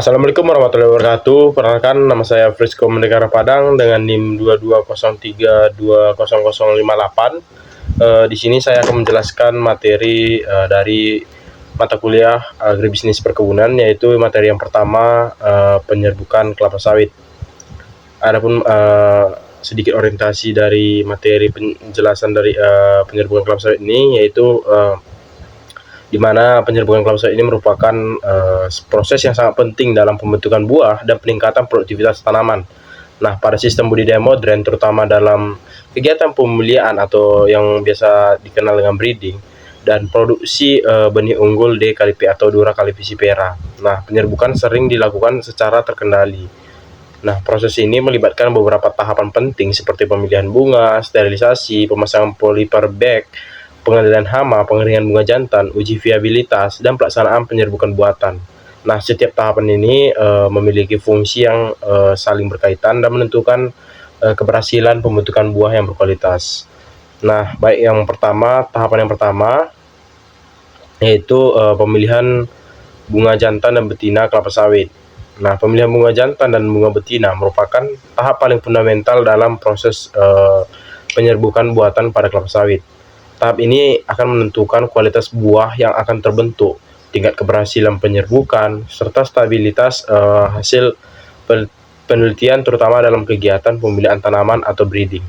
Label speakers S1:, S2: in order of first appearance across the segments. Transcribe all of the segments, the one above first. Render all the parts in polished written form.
S1: Assalamualaikum warahmatullahi wabarakatuh. Perkenalkan, nama saya Frisco Mendekara Padang dengan NIM 2203200058. Di sini saya akan menjelaskan materi dari mata kuliah agribisnis perkebunan, yaitu materi yang pertama, penyerbukan kelapa sawit. Adapun sedikit orientasi dari materi penjelasan dari penyerbukan kelapa sawit ini, yaitu di mana penyerbukan kelapa sawit ini merupakan proses yang sangat penting dalam pembentukan buah dan peningkatan produktivitas tanaman. Nah, pada sistem budidaya modern, terutama dalam kegiatan pemeliharaan atau yang biasa dikenal dengan breeding dan produksi benih unggul D kali P atau Dura kali Visipera. Nah, penyerbukan sering dilakukan secara terkendali. Nah, proses ini melibatkan beberapa tahapan penting seperti pemilihan bunga, sterilisasi, pemasangan polyper bag, pengendalian hama, pengeringan bunga jantan, uji viabilitas, dan pelaksanaan penyerbukan buatan. Nah, setiap tahapan ini memiliki fungsi yang saling berkaitan dan menentukan keberhasilan pembentukan buah yang berkualitas. Nah, baik yang pertama, tahapan yang pertama yaitu pemilihan bunga jantan dan betina kelapa sawit. Nah, pemilihan bunga jantan dan bunga betina merupakan tahap paling fundamental dalam proses penyerbukan buatan pada kelapa sawit. Tahap ini akan menentukan kualitas buah yang akan terbentuk, tingkat keberhasilan penyerbukan, serta stabilitas hasil penelitian terutama dalam kegiatan pemilihan tanaman atau breeding.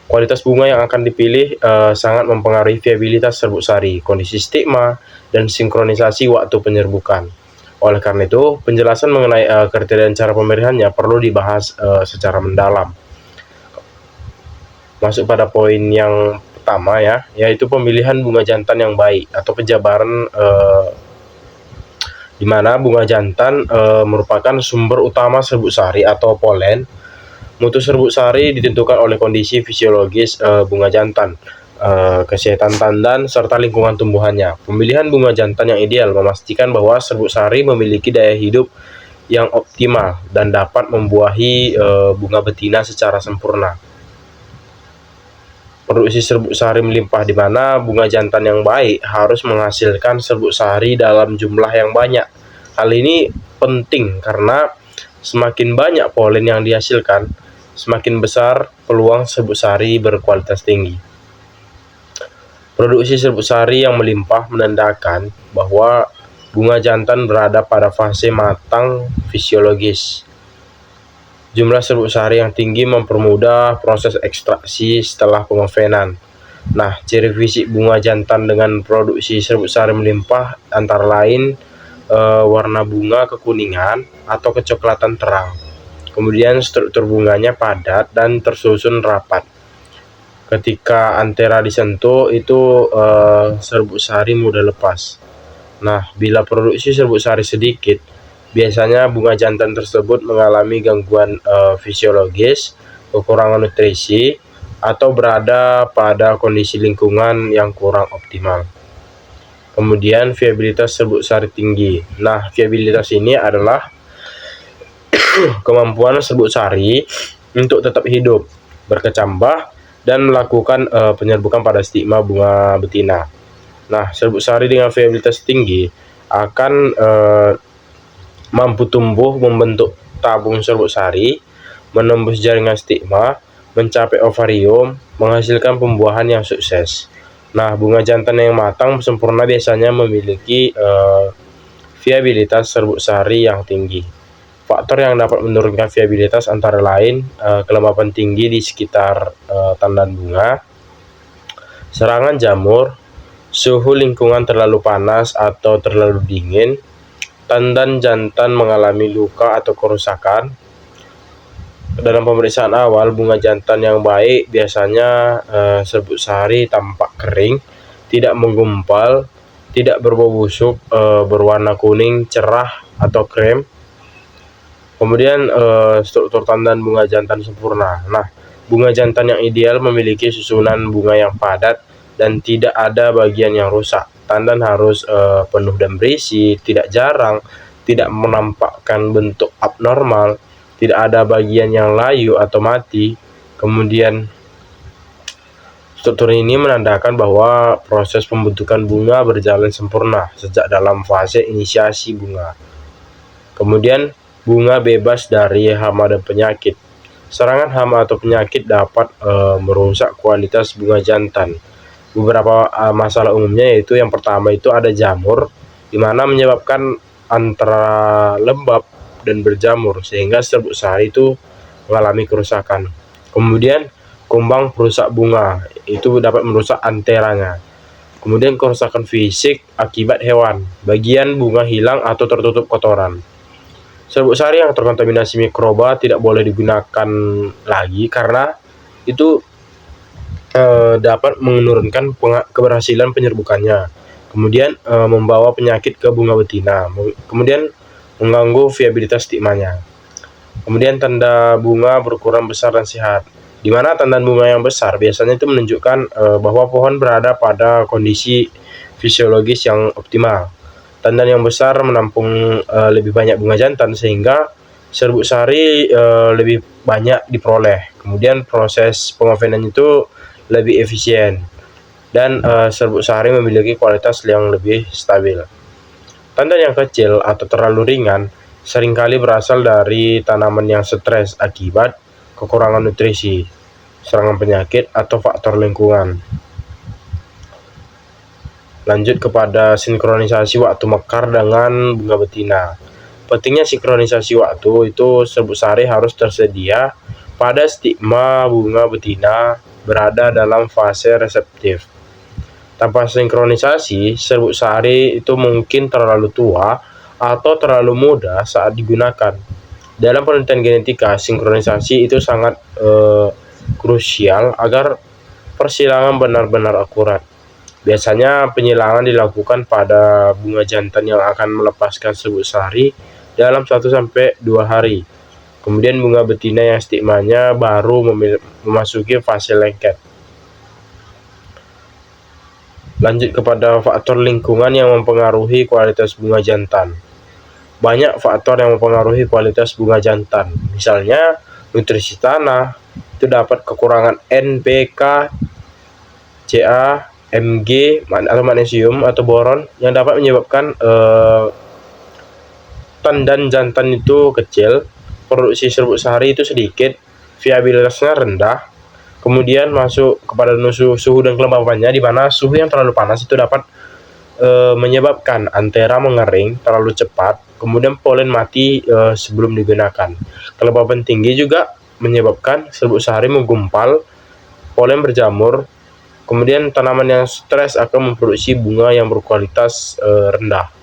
S1: Kualitas bunga yang akan dipilih sangat mempengaruhi viabilitas serbuk sari, kondisi stigma, dan sinkronisasi waktu penyerbukan. Oleh karena itu, penjelasan mengenai kriteria dan cara pemilihannya perlu dibahas secara mendalam. Masuk pada poin yang pertama ya, yaitu pemilihan bunga jantan yang baik atau penjabaran, di mana bunga jantan merupakan sumber utama serbuk sari atau polen. Mutu serbuk sari ditentukan oleh kondisi fisiologis bunga jantan, kesehatan tandan, serta lingkungan tumbuhannya. Pemilihan bunga jantan yang ideal memastikan bahwa serbuk sari memiliki daya hidup yang optimal dan dapat membuahi bunga betina secara sempurna. Produksi serbuk sari melimpah, di mana bunga jantan yang baik harus menghasilkan serbuk sari dalam jumlah yang banyak. Hal ini penting karena semakin banyak polen yang dihasilkan, semakin besar peluang serbuk sari berkualitas tinggi. Produksi serbuk sari yang melimpah menandakan bahwa bunga jantan berada pada fase matang fisiologis. Jumlah serbuk sari yang tinggi mempermudah proses ekstraksi setelah pengovenan. Nah, ciri fisik bunga jantan dengan produksi serbuk sari melimpah antara lain warna bunga kekuningan atau kecoklatan terang. Kemudian struktur bunganya padat dan tersusun rapat. Ketika antera disentuh itu serbuk sari mudah lepas. Nah, bila produksi serbuk sari sedikit, biasanya bunga jantan tersebut mengalami gangguan fisiologis, kekurangan nutrisi, atau berada pada kondisi lingkungan yang kurang optimal. Kemudian viabilitas serbuk sari tinggi. Nah, viabilitas ini adalah kemampuan serbuk sari untuk tetap hidup, berkecambah, dan melakukan penyerbukan pada stigma bunga betina. Nah, serbuk sari dengan viabilitas tinggi akan mampu tumbuh membentuk tabung serbuk sari, menembus jaringan stigma, mencapai ovarium, menghasilkan pembuahan yang sukses. Nah, bunga jantan yang matang sempurna biasanya memiliki viabilitas serbuk sari yang tinggi. Faktor yang dapat menurunkan viabilitas antara lain kelembapan tinggi di sekitar tandan bunga, serangan jamur, suhu lingkungan terlalu panas atau terlalu dingin, tandan jantan mengalami luka atau kerusakan. Dalam pemeriksaan awal bunga jantan yang baik biasanya serbuk sari tampak kering, tidak menggumpal, tidak berbau busuk, berwarna kuning cerah atau krem. Kemudian struktur tandan bunga jantan sempurna. Nah, bunga jantan yang ideal memiliki susunan bunga yang padat dan tidak ada bagian yang rusak. Tandan harus penuh dan berisi, tidak jarang, tidak menampakkan bentuk abnormal, tidak ada bagian yang layu atau mati. Kemudian struktur ini menandakan bahwa proses pembentukan bunga berjalan sempurna sejak dalam fase inisiasi bunga. Kemudian bunga bebas dari hama dan penyakit. Serangan hama atau penyakit dapat merusak kualitas bunga jantan. Beberapa masalah umumnya yaitu yang pertama itu ada jamur, di mana menyebabkan antara lembab dan berjamur sehingga serbuk sari itu mengalami kerusakan. Kemudian kumbang perusak bunga, itu dapat merusak anteranya. Kemudian kerusakan fisik akibat hewan, bagian bunga hilang atau tertutup kotoran. Serbuk sari yang terkontaminasi mikroba tidak boleh digunakan lagi karena itu dapat menurunkan keberhasilan penyerbukannya. Kemudian membawa penyakit ke bunga betina. Kemudian mengganggu viabilitas stigmanya. Kemudian tanda bunga berkurang besar dan sehat. Di mana tanda bunga yang besar biasanya itu menunjukkan bahwa pohon berada pada kondisi fisiologis yang optimal. Tandan yang besar menampung lebih banyak bunga jantan sehingga serbuk sari lebih banyak diperoleh. Kemudian proses pengovenan itu lebih efisien dan serbuk sari memiliki kualitas yang lebih stabil. Tandan yang kecil atau terlalu ringan seringkali berasal dari tanaman yang stres akibat kekurangan nutrisi, serangan penyakit, atau faktor lingkungan. Lanjut kepada sinkronisasi waktu mekar dengan bunga betina. Pentingnya sinkronisasi waktu itu serbuk sari harus tersedia pada stigma bunga betina berada dalam fase reseptif. Tanpa sinkronisasi, serbuk sari itu mungkin terlalu tua atau terlalu muda saat digunakan. Dalam penelitian genetika, sinkronisasi itu sangat krusial agar persilangan benar-benar akurat. Biasanya penyilangan dilakukan pada bunga jantan yang akan melepaskan serbuk sari dalam 1-2 hari. Kemudian bunga betina yang stigmanya baru memasuki fase lengket. Lanjut kepada faktor lingkungan yang mempengaruhi kualitas bunga jantan. Banyak faktor yang mempengaruhi kualitas bunga jantan. Misalnya nutrisi tanah, itu dapat kekurangan NPK, Ca, Mg atau magnesium atau boron yang dapat menyebabkan tandan jantan itu kecil, produksi serbuk sari itu sedikit, viabilitasnya rendah. Kemudian masuk kepada suhu dan kelembabannya, di mana suhu yang terlalu panas itu dapat menyebabkan antera mengering terlalu cepat, kemudian polen mati sebelum digunakan. Kelembaban tinggi juga menyebabkan serbuk sari menggumpal, polen berjamur. Kemudian tanaman yang stres akan memproduksi bunga yang berkualitas rendah.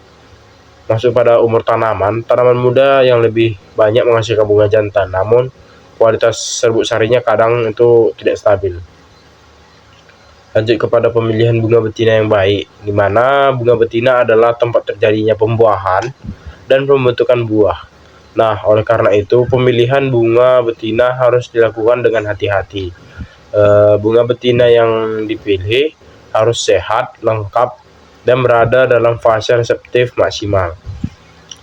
S1: Masuk pada umur tanaman, tanaman muda yang lebih banyak menghasilkan bunga jantan, namun kualitas serbuk sarinya kadang itu tidak stabil. Lanjut kepada pemilihan bunga betina yang baik, di mana bunga betina adalah tempat terjadinya pembuahan dan pembentukan buah. Nah, oleh karena itu pemilihan bunga betina harus dilakukan dengan hati-hati. Bunga betina yang dipilih harus sehat, lengkap, dan berada dalam fase reseptif maksimal.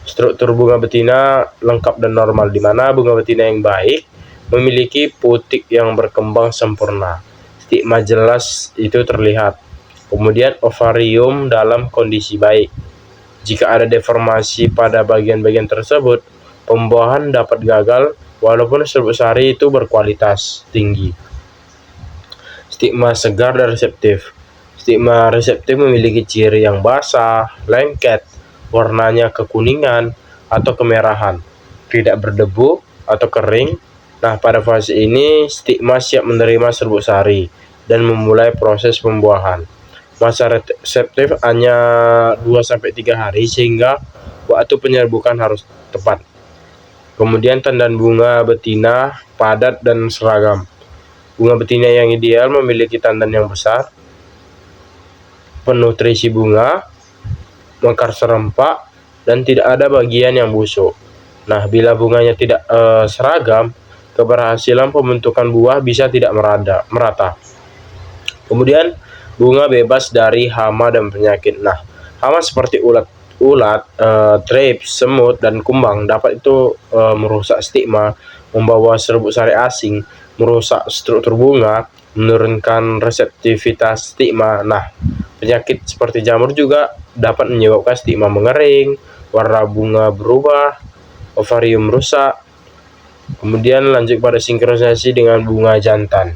S1: Struktur bunga betina lengkap dan normal, di mana bunga betina yang baik memiliki putik yang berkembang sempurna, stigma jelas itu terlihat, kemudian ovarium dalam kondisi baik. Jika ada deformasi pada bagian-bagian tersebut, pembuahan dapat gagal walaupun serbuk sari itu berkualitas tinggi. Stigma segar dan reseptif. Stigma reseptif memiliki ciri yang basah, lengket, warnanya kekuningan atau kemerahan, tidak berdebu atau kering. Nah, pada fase ini stigma siap menerima serbuk sari dan memulai proses pembuahan. Masa reseptif hanya 2-3 hari sehingga waktu penyerbukan harus tepat. Kemudian tandan bunga betina padat dan seragam. Bunga betina yang ideal memiliki tandan yang besar, penutrisi bunga, mekar serempak, dan tidak ada bagian yang busuk. Nah, bila bunganya tidak seragam, keberhasilan pembentukan buah bisa tidak merata. Kemudian bunga bebas dari hama dan penyakit. Nah, hama seperti ulat, thrips, semut, dan kumbang dapat itu merusak stigma, membawa serbuk sari asing, merusak struktur bunga, menurunkan reseptivitas stigma. Nah, penyakit seperti jamur juga dapat menyebabkan stigma mengering, warna bunga berubah, ovarium rusak. Kemudian lanjut pada sinkronisasi dengan bunga jantan.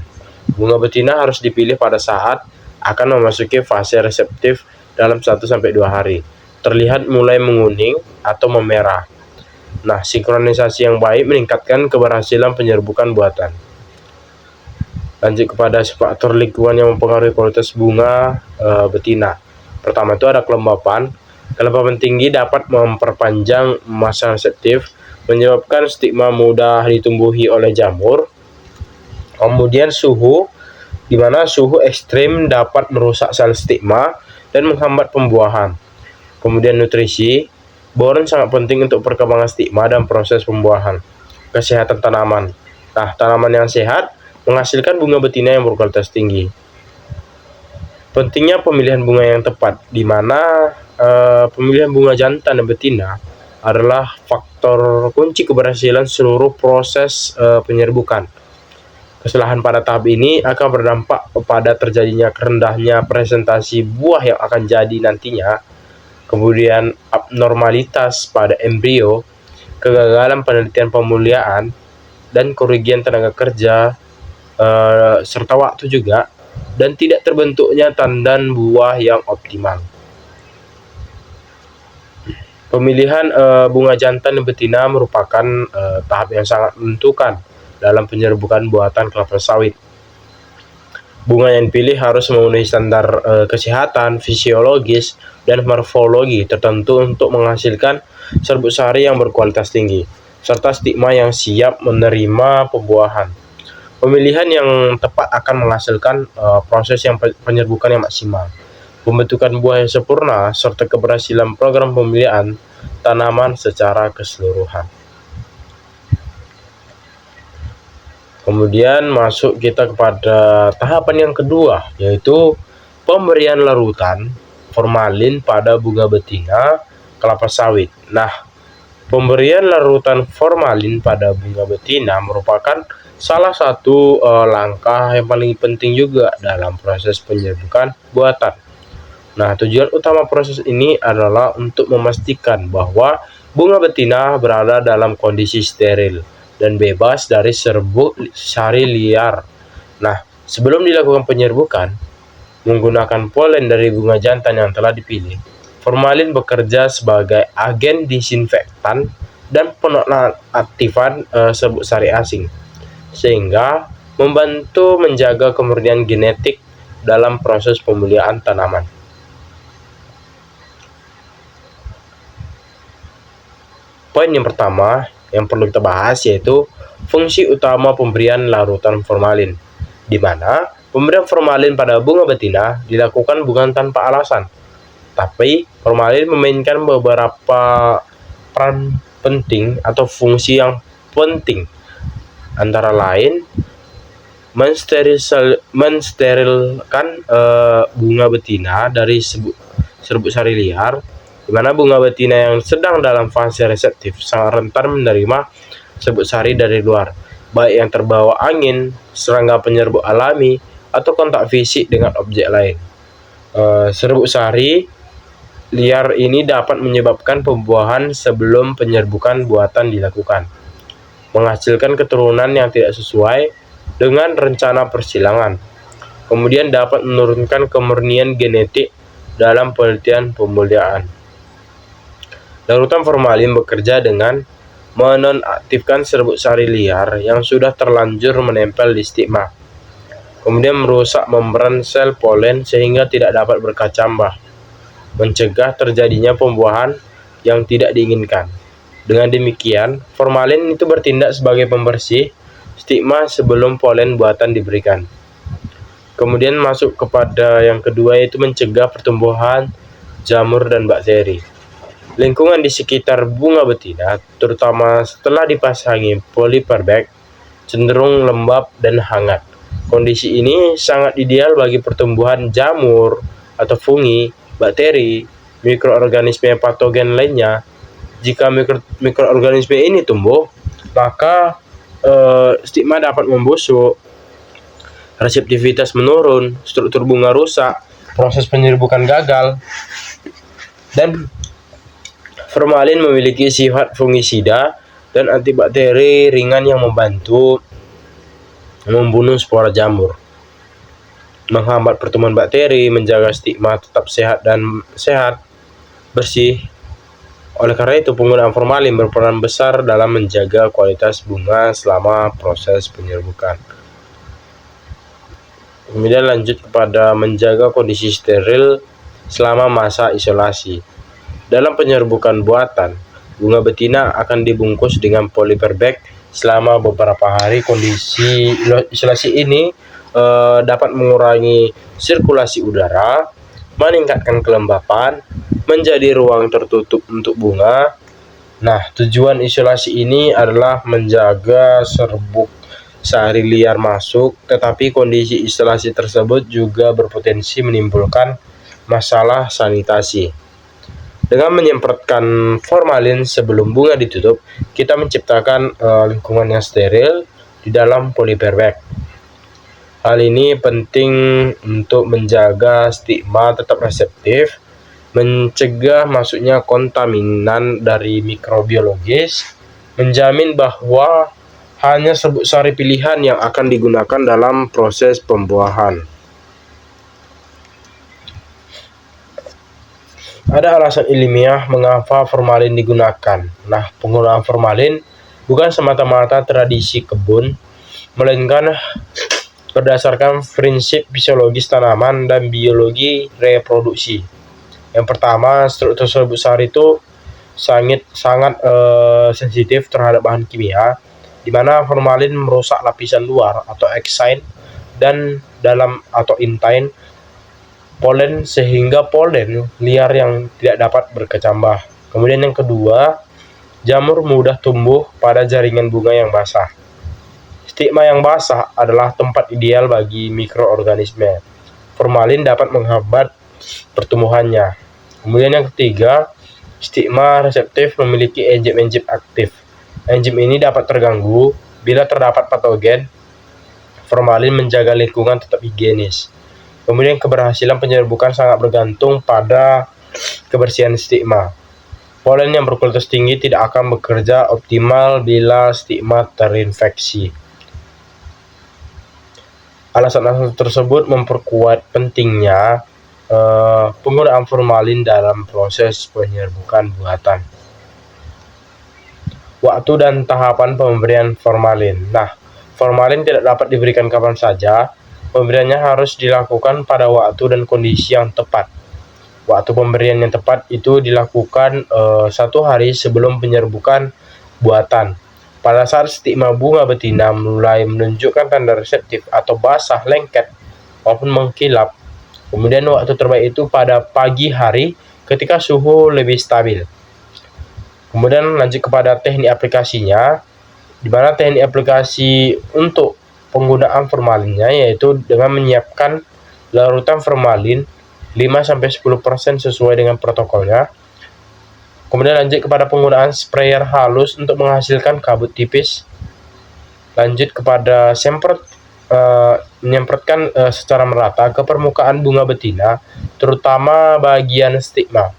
S1: Bunga betina harus dipilih pada saat akan memasuki fase reseptif dalam 1-2 hari. Terlihat mulai menguning atau memerah. Nah, sinkronisasi yang baik meningkatkan keberhasilan penyerbukan buatan. Lanjut kepada faktor lingkungan yang mempengaruhi kualitas bunga betina. Pertama itu ada kelembapan. Kelembapan tinggi dapat memperpanjang masa reseptif, menyebabkan stigma mudah ditumbuhi oleh jamur. Kemudian suhu, di mana suhu ekstrim dapat merusak sel stigma dan menghambat pembuahan. Kemudian nutrisi, boron sangat penting untuk perkembangan stigma dan proses pembuahan. Kesehatan tanaman. Nah, tanaman yang sehat menghasilkan bunga betina yang berkualitas tinggi. Pentingnya pemilihan bunga yang tepat, di mana pemilihan bunga jantan dan betina adalah faktor kunci keberhasilan seluruh proses penyerbukan. Kesalahan pada tahap ini akan berdampak pada terjadinya rendahnya presentasi buah yang akan jadi nantinya, kemudian abnormalitas pada embrio, kegagalan penelitian pemuliaan, dan kerugian tenaga kerja serta waktu juga, dan tidak terbentuknya tandan buah yang optimal. Pemilihan bunga jantan dan betina merupakan tahap yang sangat menentukan dalam penyerbukan buatan kelapa sawit. Bunga yang dipilih harus memenuhi standar kesehatan, fisiologis, dan morfologi tertentu untuk menghasilkan serbuk sari yang berkualitas tinggi, serta stigma yang siap menerima pembuahan. Pemilihan yang tepat akan menghasilkan proses yang penyerbukan yang maksimal, pembentukan buah yang sempurna, serta keberhasilan program pemilihan tanaman secara keseluruhan. Kemudian masuk kita kepada tahapan yang kedua, yaitu pemberian larutan formalin pada bunga betina kelapa sawit. Nah, pemberian larutan formalin pada bunga betina merupakan salah satu langkah yang paling penting juga dalam proses penyerbukan buatan. Nah, tujuan utama proses ini adalah untuk memastikan bahwa bunga betina berada dalam kondisi steril dan bebas dari serbuk sari liar. Nah, sebelum dilakukan penyerbukan menggunakan polen dari bunga jantan yang telah dipilih, formalin bekerja sebagai agen disinfektan dan penonaktifan serbuk sari asing, sehingga membantu menjaga kemurnian genetik dalam proses pemulihan tanaman. Poin yang pertama yang perlu kita bahas yaitu fungsi utama pemberian larutan formalin, di mana pemberian formalin pada bunga betina dilakukan bukan tanpa alasan, tapi formalin memainkan beberapa peran penting atau fungsi yang penting, antara lain mensterilkan bunga betina dari serbuk sari liar, di mana bunga betina yang sedang dalam fase reseptif sangat rentan menerima serbuk sari dari luar, baik yang terbawa angin, serangga penyerbuk alami, atau kontak fisik dengan objek lain. Serbuk sari liar ini dapat menyebabkan pembuahan sebelum penyerbukan buatan dilakukan, menghasilkan keturunan yang tidak sesuai dengan rencana persilangan, kemudian dapat menurunkan kemurnian genetik dalam penelitian pemulihan. Larutan formalin bekerja dengan menonaktifkan serbuk sari liar yang sudah terlanjur menempel di stigma, kemudian merusak membran sel polen sehingga tidak dapat berkecambah, mencegah terjadinya pembuahan yang tidak diinginkan. Dengan demikian, formalin itu bertindak sebagai pembersih stigma sebelum polen buatan diberikan. Kemudian masuk kepada yang kedua, yaitu mencegah pertumbuhan jamur dan bakteri. Lingkungan di sekitar bunga betina, terutama setelah dipasangi polyper bag, cenderung lembab dan hangat. Kondisi ini sangat ideal bagi pertumbuhan jamur atau fungi, bakteri, mikroorganisme patogen lainnya. Jika mikroorganisme ini tumbuh, maka stigma dapat membusuk, reseptivitas menurun, struktur bunga rusak, proses penyerbukan gagal, dan formalin memiliki sifat fungisida dan antibakteri ringan yang membantu membunuh spora jamur, menghambat pertumbuhan bakteri, menjaga stigma tetap sehat bersih. Oleh karena itu, penggunaan formalin berperan besar dalam menjaga kualitas bunga selama proses penyerbukan. Kemudian lanjut kepada menjaga kondisi steril selama masa isolasi. Dalam penyerbukan buatan, bunga betina akan dibungkus dengan polyper bag selama beberapa hari. Kondisi isolasi ini dapat mengurangi sirkulasi udara, meningkatkan kelembapan, menjadi ruang tertutup untuk bunga. Nah, tujuan isolasi ini adalah menjaga serbuk sari liar masuk, tetapi kondisi isolasi tersebut juga berpotensi menimbulkan masalah sanitasi. Dengan menyemprotkan formalin sebelum bunga ditutup, kita menciptakan lingkungan yang steril di dalam polyper bag. Hal ini penting untuk menjaga stigma tetap reseptif, mencegah masuknya kontaminan dari mikrobiologis, menjamin bahwa hanya serbuk sari pilihan yang akan digunakan dalam proses pembuahan. Ada alasan ilmiah mengapa formalin digunakan. Nah, penggunaan formalin bukan semata-mata tradisi kebun, melainkan berdasarkan prinsip fisiologis tanaman dan biologi reproduksi. Yang pertama, struktur serbuk sari itu sangat sensitif terhadap bahan kimia, di mana formalin merusak lapisan luar atau exine dan dalam atau intine polen, sehingga polen liar yang tidak dapat berkecambah. Kemudian yang kedua, jamur mudah tumbuh pada jaringan bunga yang basah. Stigma yang basah adalah tempat ideal bagi mikroorganisme. Formalin dapat menghambat pertumbuhannya. Kemudian yang ketiga, stigma reseptif memiliki enzim-enzim aktif. Enzim ini dapat terganggu bila terdapat patogen. Formalin menjaga lingkungan tetap higienis. Kemudian keberhasilan penyerbukan sangat bergantung pada kebersihan stigma. Polen yang berkualitas tinggi tidak akan bekerja optimal bila stigma terinfeksi. Alasan-alasan tersebut memperkuat pentingnya penggunaan formalin dalam proses penyerbukan buatan. Waktu dan tahapan pemberian formalin. Nah, formalin tidak dapat diberikan kapan saja. Pemberiannya harus dilakukan pada waktu dan kondisi yang tepat. Waktu pemberian yang tepat itu dilakukan 1 hari sebelum penyerbukan buatan. Pada saat stigma bunga betina mulai menunjukkan tanda reseptif atau basah, lengket, maupun mengkilap. Kemudian waktu terbaik itu pada pagi hari ketika suhu lebih stabil. Kemudian lanjut kepada teknik aplikasinya, di mana teknik aplikasi untuk penggunaan formalinnya yaitu dengan menyiapkan larutan formalin 5-10% sesuai dengan protokolnya. Kemudian lanjut kepada penggunaan sprayer halus untuk menghasilkan kabut tipis. Lanjut kepada menyemprotkan secara merata ke permukaan bunga betina, terutama bagian stigma.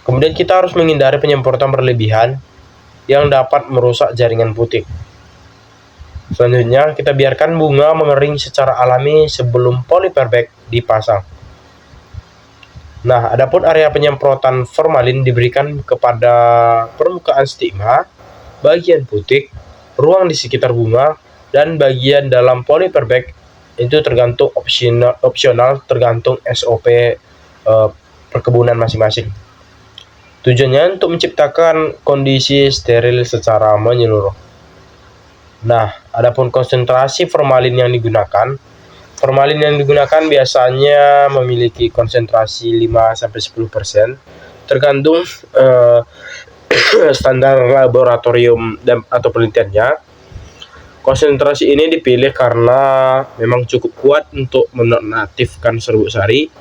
S1: Kemudian kita harus menghindari penyemprotan berlebihan yang dapat merusak jaringan putik. Selanjutnya, kita biarkan bunga mengering secara alami sebelum polyper bag dipasang. Nah, adapun area penyemprotan formalin diberikan kepada permukaan stigma, bagian putik, ruang di sekitar bunga, dan bagian dalam polyper bag. Itu tergantung opsional tergantung SOP perkebunan masing-masing. Tujuannya untuk menciptakan kondisi steril secara menyeluruh. Nah, adapun konsentrasi formalin yang digunakan. Formalin yang digunakan biasanya memiliki konsentrasi 5-10%, tergantung standar laboratorium atau penelitiannya. Konsentrasi ini dipilih karena memang cukup kuat untuk menonaktifkan serbuk sari,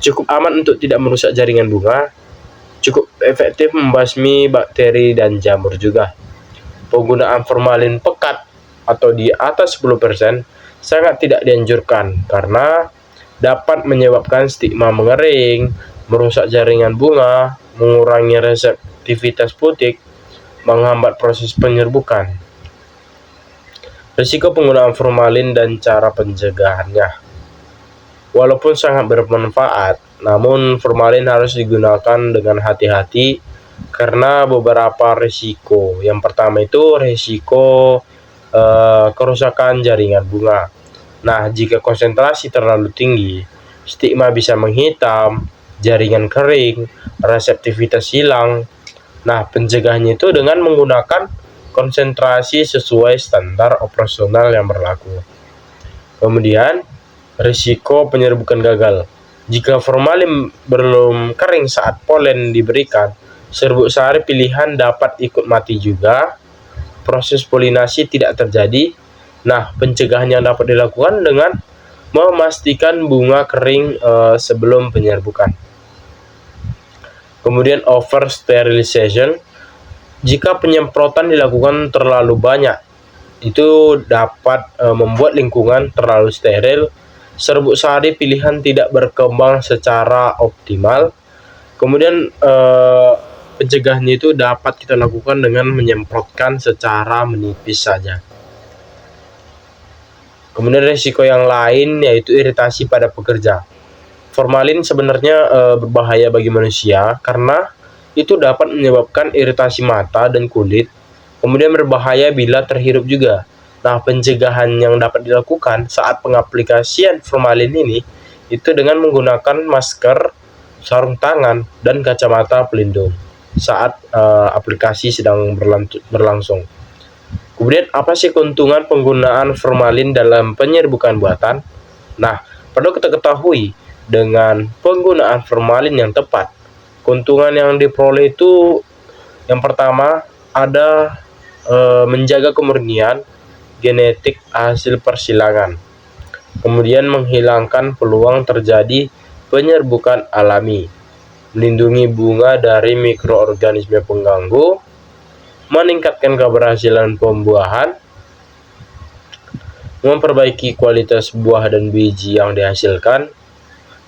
S1: cukup aman untuk tidak merusak jaringan bunga, cukup efektif membasmi bakteri dan jamur juga. Penggunaan formalin pekat atau di atas 10% sangat tidak dianjurkan karena dapat menyebabkan stigma mengering, merusak jaringan bunga, mengurangi aktivitas putik menghambat proses penyerbukan. Risiko penggunaan formalin dan cara pencegahannya. Walaupun sangat bermanfaat, namun formalin harus digunakan dengan hati-hati karena beberapa risiko. Yang pertama itu risiko kerusakan jaringan bunga. Nah, jika konsentrasi terlalu tinggi, stigma bisa menghitam, jaringan kering, reseptivitas hilang. Nah, pencegahannya itu dengan menggunakan konsentrasi sesuai standar operasional yang berlaku. Kemudian, risiko penyerbukan gagal. Jika formalin belum kering saat polen diberikan, serbuk sari pilihan dapat ikut mati juga. Proses polinasi tidak terjadi. Nah, pencegahan yang dapat dilakukan dengan memastikan bunga kering sebelum penyerbukan. Kemudian over sterilization. Jika penyemprotan dilakukan terlalu banyak, itu dapat membuat lingkungan terlalu steril. Serbuk sari pilihan tidak berkembang secara optimal. Kemudian pencegahannya itu dapat kita lakukan dengan menyemprotkan secara menipis saja. Kemudian risiko yang lain yaitu iritasi pada pekerja. Formalin sebenarnya berbahaya bagi manusia karena itu dapat menyebabkan iritasi mata dan kulit, kemudian berbahaya bila terhirup juga. Nah, pencegahan yang dapat dilakukan saat pengaplikasian formalin ini itu dengan menggunakan masker, sarung tangan, dan kacamata pelindung saat aplikasi sedang berlangsung. Kemudian, apa sih keuntungan penggunaan formalin dalam penyerbukan buatan? Nah, perlu kita ketahui, dengan penggunaan formalin yang tepat, keuntungan yang diperoleh itu yang pertama ada menjaga kemurnian genetik hasil persilangan, kemudian menghilangkan peluang terjadi penyerbukan alami, melindungi bunga dari mikroorganisme pengganggu, meningkatkan keberhasilan pembuahan, memperbaiki kualitas buah dan biji yang dihasilkan,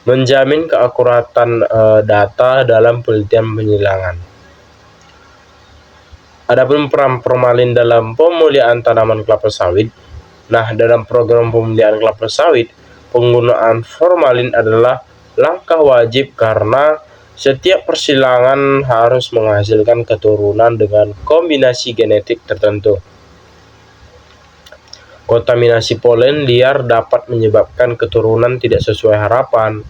S1: menjamin keakuratan data dalam penelitian penyilangan. Adapun peran formalin dalam pemulihan tanaman kelapa sawit. Nah, dalam program pemulihan kelapa sawit, penggunaan formalin adalah langkah wajib karena setiap persilangan harus menghasilkan keturunan dengan kombinasi genetik tertentu. Kontaminasi polen liar dapat menyebabkan keturunan tidak sesuai harapan.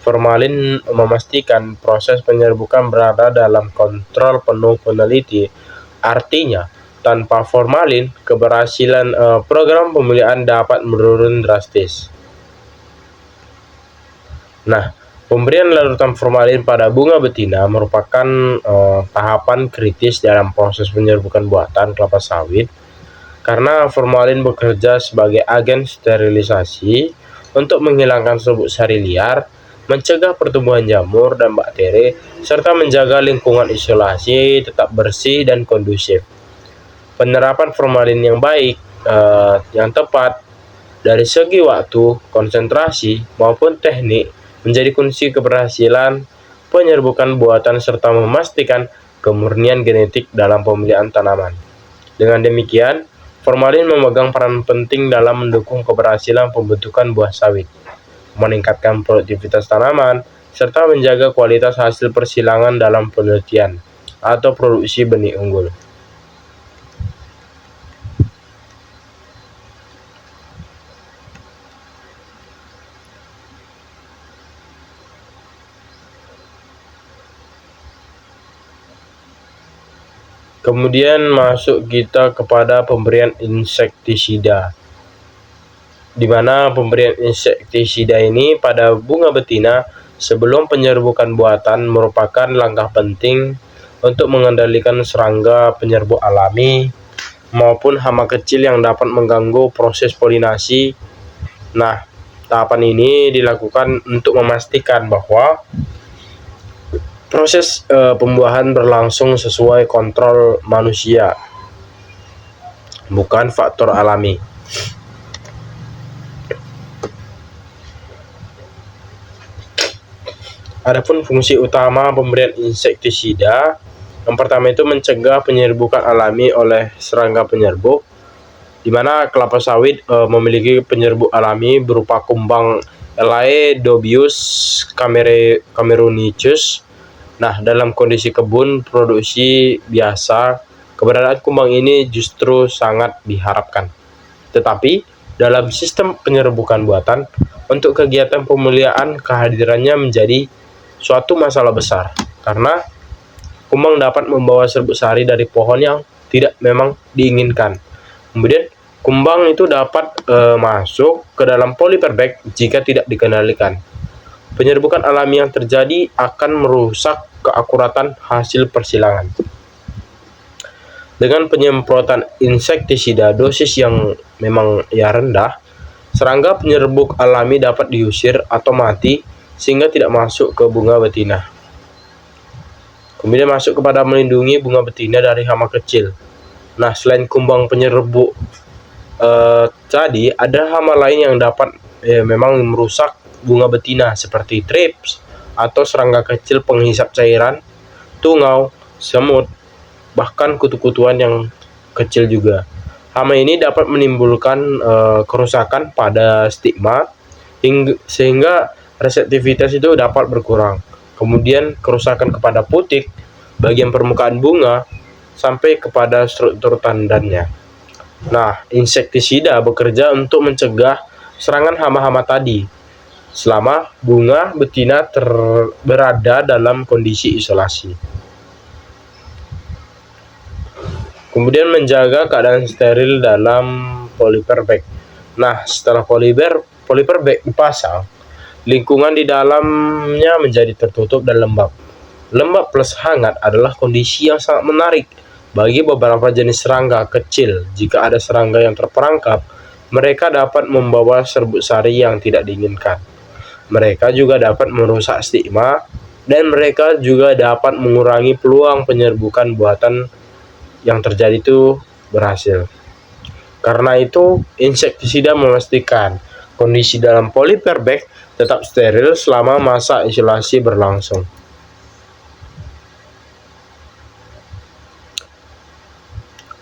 S1: Formalin memastikan proses penyerbukan berada dalam kontrol penuh peneliti. Artinya, tanpa formalin, keberhasilan program pemulihan dapat menurun drastis. Nah, pemberian larutan formalin pada bunga betina merupakan tahapan kritis dalam proses penyerbukan buatan kelapa sawit karena formalin bekerja sebagai agen sterilisasi untuk menghilangkan serbuk sari liar, mencegah pertumbuhan jamur dan bakteri, serta menjaga lingkungan isolasi tetap bersih dan kondusif. Penerapan formalin yang baik, yang tepat, dari segi waktu, konsentrasi, maupun teknik, menjadi kunci keberhasilan penyerbukan buatan serta memastikan kemurnian genetik dalam pemilihan tanaman. Dengan demikian, formalin memegang peran penting dalam mendukung keberhasilan pembentukan buah sawit, meningkatkan produktivitas tanaman, serta menjaga kualitas hasil persilangan dalam penelitian atau produksi benih unggul. Kemudian masuk kita kepada pemberian insektisida, di mana pemberian insektisida ini pada bunga betina sebelum penyerbukan buatan merupakan langkah penting untuk mengendalikan serangga penyerbuk alami maupun hama kecil yang dapat mengganggu proses polinasi. Nah, tahapan ini dilakukan untuk memastikan bahwa proses pembuahan berlangsung sesuai kontrol manusia, bukan faktor alami. Adapun fungsi utama pemberian insektisida Yang pertama itu mencegah penyerbukan alami oleh serangga penyerbuk, di mana kelapa sawit memiliki penyerbuk alami berupa kumbang Elaedobius cameronicus. Nah, dalam kondisi kebun produksi biasa, keberadaan kumbang ini justru sangat diharapkan. Tetapi, dalam sistem penyerbukan buatan, untuk kegiatan pemuliaan kehadirannya menjadi suatu masalah besar, karena kumbang dapat membawa serbuk sari dari pohon yang tidak memang diinginkan. Kemudian, kumbang itu dapat masuk ke dalam polyper bag jika tidak dikendalikan. Penyerbukan alami yang terjadi akan merusak keakuratan hasil persilangan. Dengan penyemprotan insektisida dosis yang memang rendah, serangga penyerbuk alami dapat diusir atau mati sehingga tidak masuk ke bunga betina. Kemudian masuk kepada melindungi bunga betina dari hama kecil. Nah, selain kumbang penyerbuk tadi, ada hama lain yang dapat memang merusak bunga betina seperti thrips atau serangga kecil penghisap cairan, tungau, semut, bahkan kutu-kutuan yang kecil juga. Hama ini dapat menimbulkan kerusakan pada stigma sehingga reseptivitas itu dapat berkurang. Kemudian kerusakan kepada putik, bagian permukaan bunga, sampai kepada struktur tandannya. Nah, insektisida bekerja untuk mencegah serangan hama-hama tadi selama bunga betina berada dalam kondisi isolasi. Kemudian menjaga keadaan steril dalam polyper bag. Nah, setelah polyper bag dipasang, lingkungan di dalamnya menjadi tertutup dan lembab. Lembab plus hangat adalah kondisi yang sangat menarik bagi beberapa jenis serangga kecil. Jika ada serangga yang terperangkap, mereka dapat membawa serbuk sari yang tidak diinginkan. Mereka juga dapat merusak stigma, dan mereka juga dapat mengurangi peluang penyerbukan buatan yang terjadi itu berhasil. Karena itu, insektisida memastikan kondisi dalam polyper bag tetap steril selama masa isolasi berlangsung.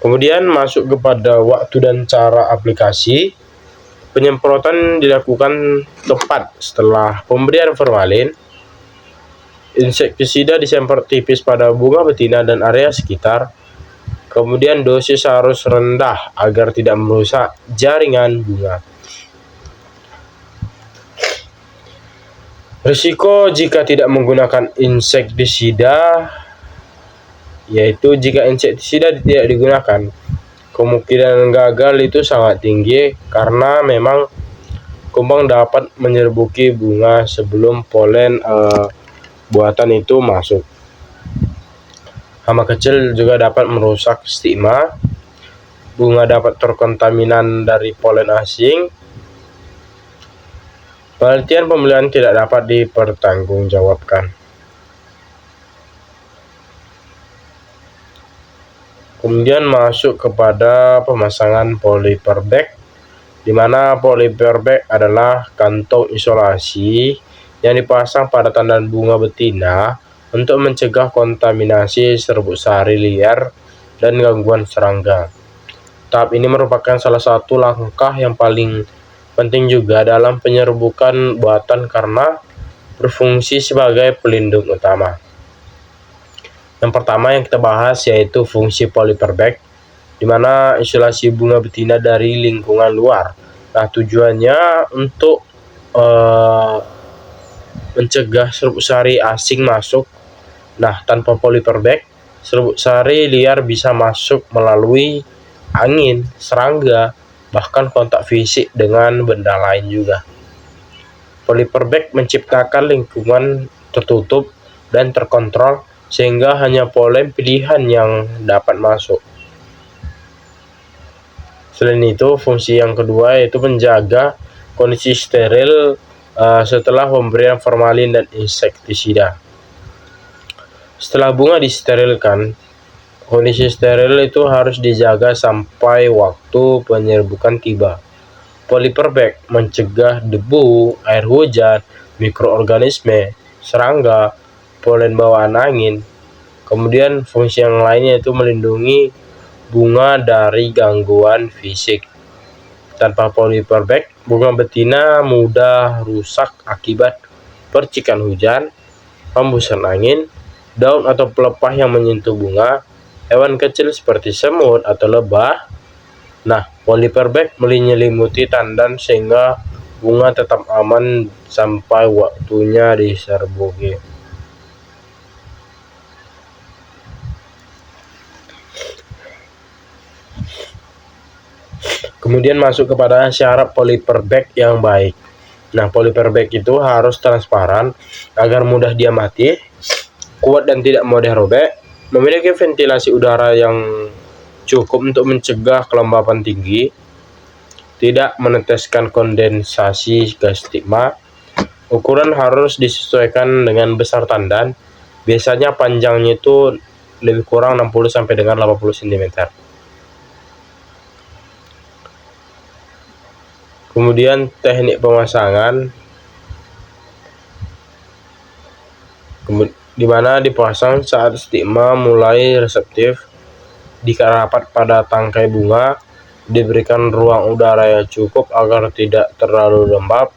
S1: Kemudian masuk kepada waktu dan cara aplikasi. Penyemprotan dilakukan tepat setelah pemberian formalin. Insektisida disemprot tipis pada bunga betina dan area sekitar. Kemudian dosis harus rendah agar tidak merusak jaringan bunga. Risiko jika tidak menggunakan insektisida, yaitu jika insektisida tidak digunakan, kemungkinan gagal itu sangat tinggi karena memang kumbang dapat menyerbuki bunga sebelum polen buatan itu masuk. Hama kecil juga dapat merusak stigma. Bunga dapat terkontaminan dari polen asing. Penelitian pemilihan tidak dapat dipertanggungjawabkan. Kemudian masuk kepada pemasangan polyper bag, di mana polyper bag adalah kantong isolasi yang dipasang pada tandan bunga betina untuk mencegah kontaminasi serbuk sari liar dan gangguan serangga. Tahap ini merupakan salah satu langkah yang paling penting juga dalam penyerbukan buatan karena berfungsi sebagai pelindung utama. Yang pertama yang kita bahas yaitu fungsi polyper bag, di mana isolasi bunga betina dari lingkungan luar. Nah, tujuannya untuk mencegah serbuk sari asing masuk. Nah, tanpa polyper bag, serbuk sari liar bisa masuk melalui angin, serangga, bahkan kontak fisik dengan benda lain juga. Polyper bag menciptakan lingkungan tertutup dan terkontrol sehingga hanya polen pilihan yang dapat masuk. Selain itu, fungsi yang kedua yaitu menjaga kondisi steril setelah pemberian formalin dan insektisida. Setelah bunga disterilkan, kondisi steril itu harus dijaga sampai waktu penyerbukan tiba. Polyper bag mencegah debu, air hujan, mikroorganisme, serangga, polen bawaan angin. Kemudian fungsi yang lainnya itu melindungi bunga dari gangguan fisik. Tanpa polyper bag, bunga betina mudah rusak akibat percikan hujan, hembusan angin, daun atau pelepah yang menyentuh bunga, hewan kecil seperti semut atau lebah. Nah, polyper bag menyelimuti tandan sehingga bunga tetap aman sampai waktunya diserbuki. Kemudian masuk kepada syarat polyper bag yang baik. Nah, polyper bag itu harus transparan agar mudah diamati, kuat dan tidak mudah robek, memiliki ventilasi udara yang cukup untuk mencegah kelembapan tinggi, tidak meneteskan kondensasi ke stigma. Ukuran harus disesuaikan dengan besar tandan. Biasanya panjangnya itu lebih kurang 60 sampai dengan 80 cm. Kemudian teknik pemasangan, di mana dipasang saat stigma mulai reseptif, rapat pada tangkai bunga, diberikan ruang udara yang cukup agar tidak terlalu lembab.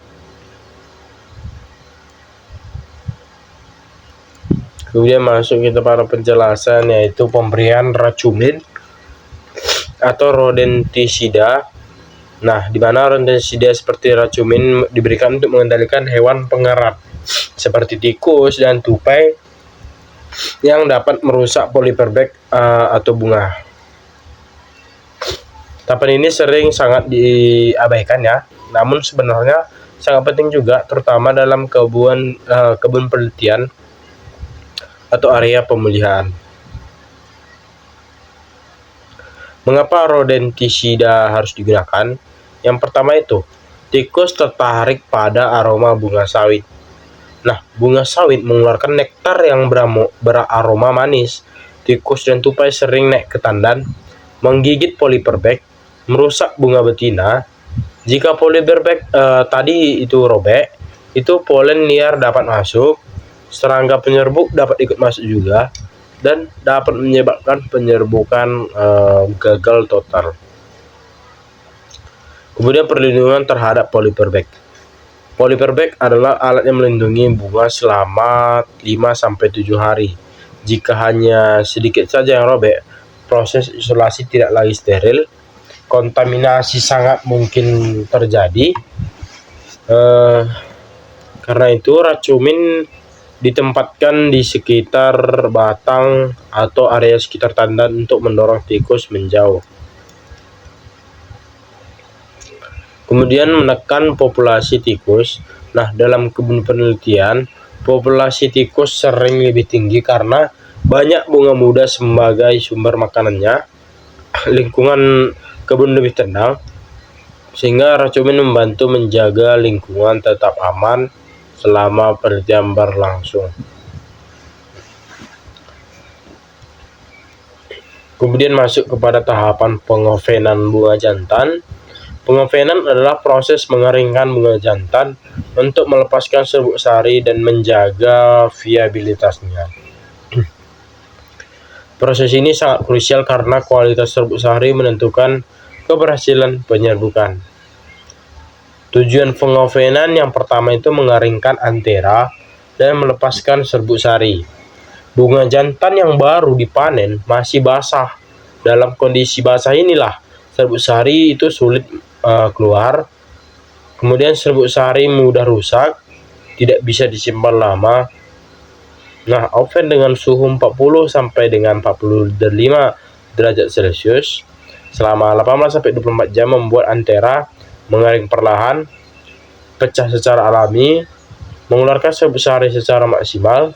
S1: Kemudian masuk kita pada penjelasan, yaitu pemberian racun atau rodentisida. Nah, di mana rodentisida seperti racun diberikan untuk mengendalikan hewan pengerat seperti tikus dan tupai yang dapat merusak polyper bag atau bunga. Tahapan ini sering sangat diabaikan ya, namun sebenarnya sangat penting juga, terutama dalam kebun penelitian atau area pemulihan. Mengapa rodentisida harus digunakan? Yang pertama itu, tikus tertarik pada aroma bunga sawit. Nah, bunga sawit mengeluarkan nektar yang beraroma manis. Tikus dan tupai sering naik ke tandan, menggigit polyper bag, merusak bunga betina. Jika polyper bag tadi itu robek, itu polen liar dapat masuk, serangga penyerbuk dapat ikut masuk juga, dan dapat menyebabkan penyerbukan gagal total. Kemudian perlindungan terhadap polyper bag. Polyper bag adalah alat yang melindungi bunga selama 5-7 hari. Jika hanya sedikit saja yang robek, proses isolasi tidak lagi steril, kontaminasi sangat mungkin terjadi. Karena itu racun ditempatkan di sekitar batang atau area sekitar tandan untuk mendorong tikus menjauh. Kemudian menekan populasi tikus. Nah, dalam kebun penelitian, populasi tikus sering lebih tinggi karena banyak bunga muda sebagai sumber makanannya. Lingkungan kebun lebih tenang, sehingga racun membantu menjaga lingkungan tetap aman selama penelitian berlangsung. Kemudian masuk kepada tahapan pengovenan bunga jantan. Pengovenan adalah proses mengeringkan bunga jantan untuk melepaskan serbuk sari dan menjaga viabilitasnya. Proses ini sangat krusial karena kualitas serbuk sari menentukan keberhasilan penyerbukan. Tujuan pengovenan yang pertama itu mengeringkan antera dan melepaskan serbuk sari. Bunga jantan yang baru dipanen masih basah. Dalam kondisi basah inilah serbuk sari itu sulit keluar. Kemudian serbuk sari mudah rusak, tidak bisa disimpan lama. Nah, oven dengan suhu 40 sampai dengan 45 derajat Celcius selama 18-24 jam membuat antera mengering perlahan, pecah secara alami, mengeluarkan serbuk sari secara maksimal.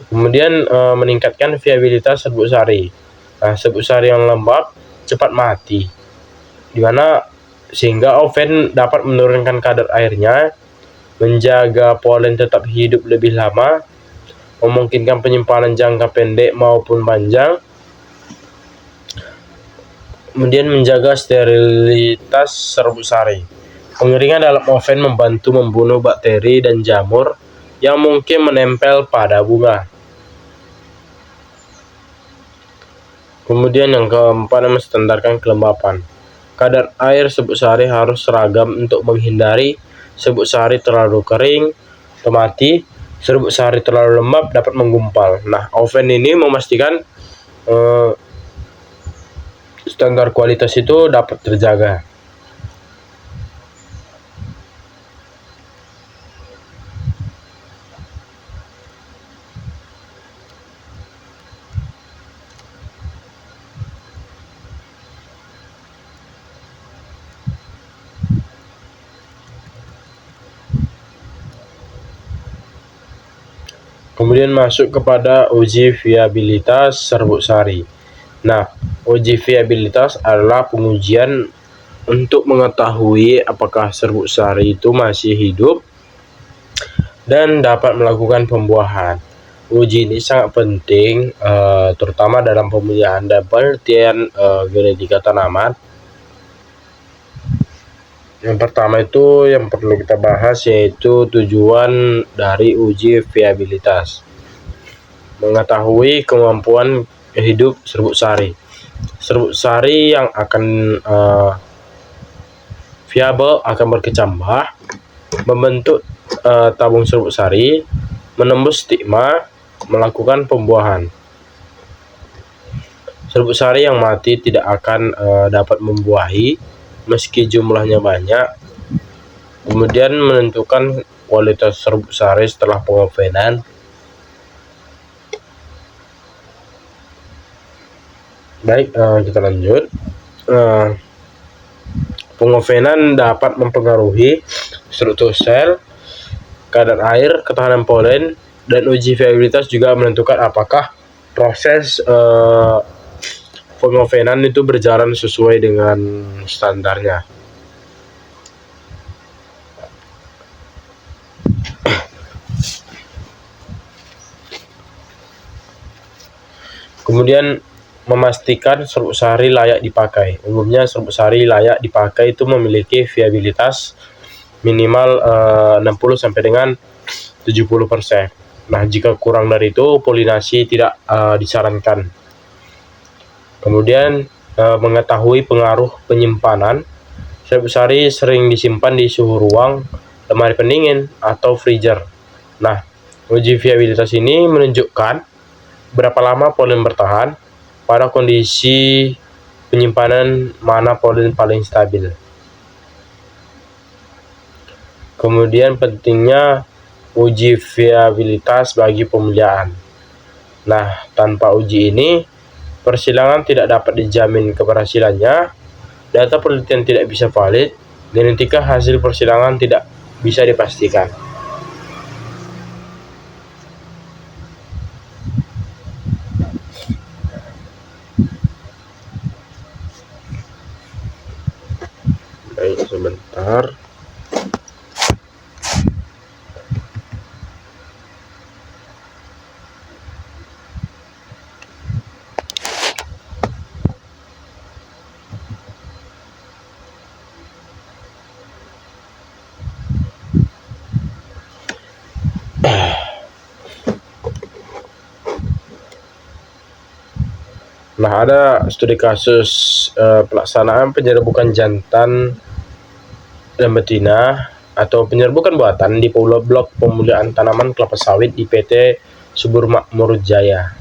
S1: Kemudian meningkatkan viabilitas serbuk sari. Nah, serbuk sari yang lembab cepat mati, sehingga oven dapat menurunkan kadar airnya, menjaga polen tetap hidup lebih lama, memungkinkan penyimpanan jangka pendek maupun panjang, kemudian menjaga sterilitas serbuk sari. Pengeringan dalam oven membantu membunuh bakteri dan jamur yang mungkin menempel pada bunga. Kemudian yang keempat, menstandarkan kelembapan. Kadar air serbuk sari harus seragam untuk menghindari serbuk sari terlalu kering atau mati, serbuk sari terlalu lembab dapat menggumpal. Nah, oven ini memastikan standar kualitas itu dapat terjaga. Kemudian masuk kepada uji viabilitas serbuk sari. Nah, uji viabilitas adalah pengujian untuk mengetahui apakah serbuk sari itu masih hidup dan dapat melakukan pembuahan. Uji ini sangat penting, terutama dalam pemilihan dan penelitian genetika tanaman. Yang pertama itu yang perlu kita bahas yaitu tujuan dari uji viabilitas. Mengetahui kemampuan hidup serbuk sari. Serbuk sari yang akan viabel akan berkecambah, membentuk tabung serbuk sari, menembus stigma, melakukan pembuahan. Serbuk sari yang mati tidak akan dapat membuahi meski jumlahnya banyak. Kemudian menentukan kualitas serbuk sari setelah pengovenan. Baik, kita lanjut. Pengovenan dapat mempengaruhi struktur sel, kadar air, ketahanan polen, dan uji viabilitas juga menentukan apakah proses pengovenan itu berjalan sesuai dengan standarnya. Kemudian memastikan serbuk sari layak dipakai. Umumnya serbuk sari layak dipakai itu memiliki viabilitas minimal 60 sampai dengan 70%. Nah, jika kurang dari itu polinasi tidak disarankan. Kemudian mengetahui pengaruh penyimpanan. Serbuk sari sering disimpan di suhu ruang, lemari pendingin, atau freezer. Nah, uji viabilitas ini menunjukkan berapa lama polen bertahan pada kondisi penyimpanan, mana polen paling stabil. Kemudian pentingnya uji viabilitas bagi pemeliharaan. Nah, tanpa uji ini persilangan tidak dapat dijamin keberhasilannya, data penelitian tidak bisa valid, genetika hasil persilangan tidak bisa dipastikan. Baik, sebentar. Nah, ada studi kasus pelaksanaan penyerbukan jantan dan betina atau penyerbukan buatan di Pulau Blok Pemulihan Tanaman Kelapa Sawit di PT Subur Makmur Jaya.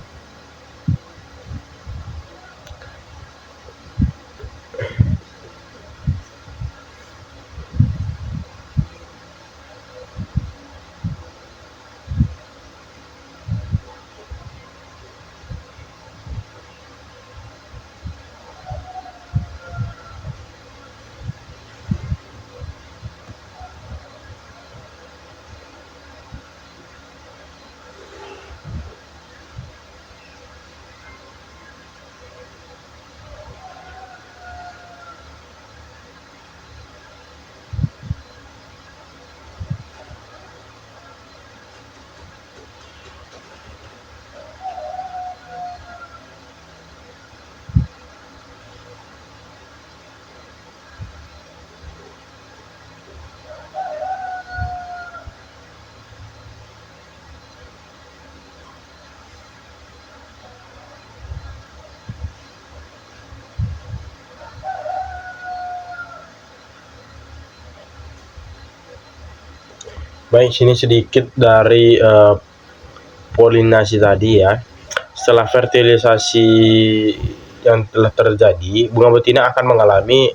S1: Baik, sini sedikit dari polinasi tadi ya. Setelah fertilisasi yang telah terjadi, bunga betina akan mengalami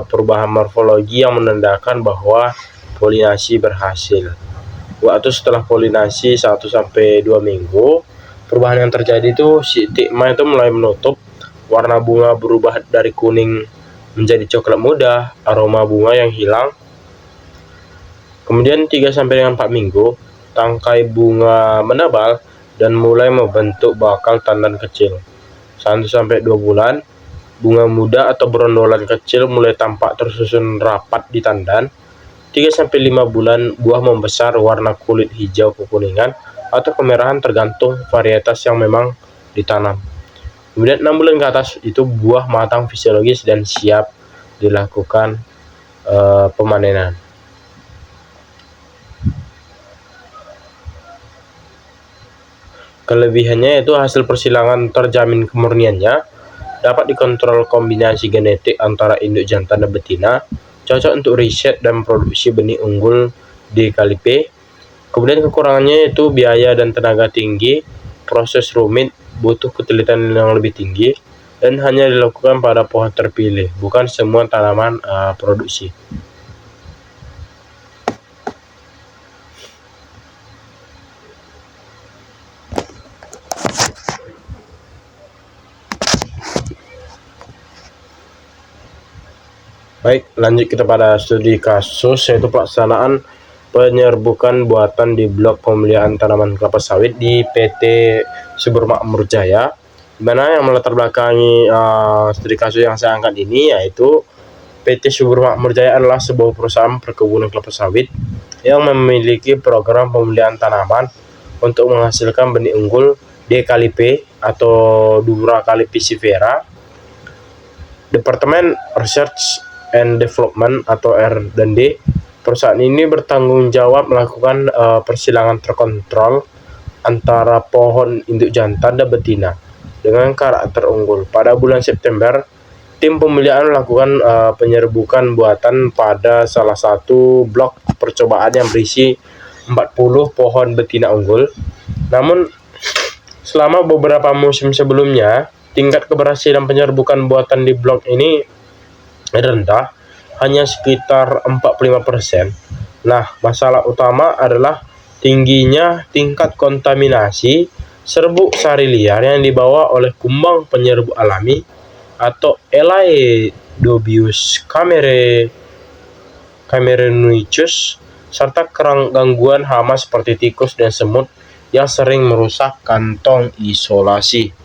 S1: perubahan morfologi yang menandakan bahwa polinasi berhasil. Waktu setelah polinasi 1-2 minggu, perubahan yang terjadi itu stigma itu mulai menutup, warna bunga berubah dari kuning menjadi coklat muda, aroma bunga yang hilang. Kemudian 3-4 minggu, tangkai bunga menebal dan mulai membentuk bakal tandan kecil. 1-2 bulan, bunga muda atau berondolan kecil mulai tampak tersusun rapat di tandan. 3-5 bulan, buah membesar warna kulit hijau kekuningan atau kemerahan tergantung varietas yang memang ditanam. Kemudian 6 bulan ke atas itu buah matang fisiologis dan siap dilakukan pemanenan. Kelebihannya yaitu hasil persilangan terjamin kemurniannya, dapat dikontrol kombinasi genetik antara induk jantan dan betina, cocok untuk riset dan produksi benih unggul di Kalipe. Kemudian kekurangannya itu biaya dan tenaga tinggi, proses rumit, butuh ketelitian yang lebih tinggi, dan hanya dilakukan pada pohon terpilih, bukan semua tanaman produksi. Baik, lanjut kita pada studi kasus, yaitu pelaksanaan penyerbukan buatan di blok pemeliharaan tanaman kelapa sawit di PT Subur Makmur Jaya, di mana yang melatar belakangi studi kasus yang saya angkat ini yaitu PT Subur Makmur Jaya adalah sebuah perusahaan perkebunan kelapa sawit yang memiliki program pemeliharaan tanaman untuk menghasilkan benih unggul DKLP atau Dura calipicifera. Departemen Research and Development atau R&D, perusahaan ini bertanggung jawab melakukan persilangan terkontrol antara pohon induk jantan dan betina dengan karakter unggul. Pada bulan September, tim pemeliharaan melakukan penyerbukan buatan pada salah satu blok percobaan yang berisi 40 pohon betina unggul. Namun, selama beberapa musim sebelumnya, tingkat keberhasilan penyerbukan buatan di blok ini rendah, hanya sekitar 45%. Nah, masalah utama adalah tingginya tingkat kontaminasi serbuk sari liar yang dibawa oleh kumbang penyerbuk alami atau Elaedobius cameronicus, serta gangguan hama seperti tikus dan semut yang sering merusak kantong isolasi.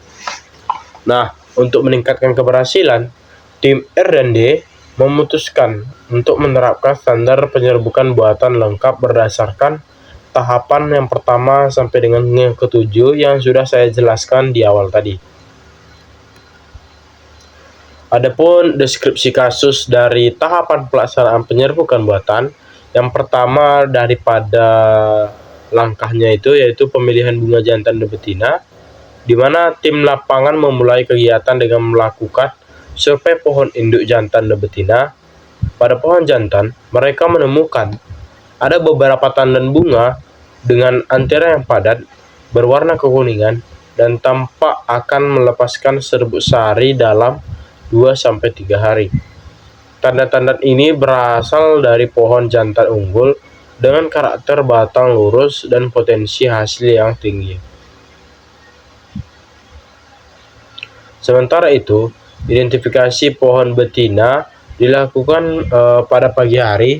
S1: Nah, untuk meningkatkan keberhasilan, tim R&D memutuskan untuk menerapkan standar penyerbukan buatan lengkap berdasarkan tahapan yang pertama sampai dengan yang ketujuh yang sudah saya jelaskan di awal tadi. Adapun deskripsi kasus dari tahapan pelaksanaan penyerbukan buatan, yang pertama daripada langkahnya itu yaitu pemilihan bunga jantan dan betina, di mana tim lapangan memulai kegiatan dengan melakukan survei pohon induk jantan dan betina. Pada pohon jantan, mereka menemukan ada beberapa tandan bunga dengan antera yang padat, berwarna kekuningan, dan tampak akan melepaskan serbuk sari dalam 2-3 hari. Tanda-tanda ini berasal dari pohon jantan unggul dengan karakter batang lurus dan potensi hasil yang tinggi. Sementara itu, identifikasi pohon betina dilakukan pada pagi hari.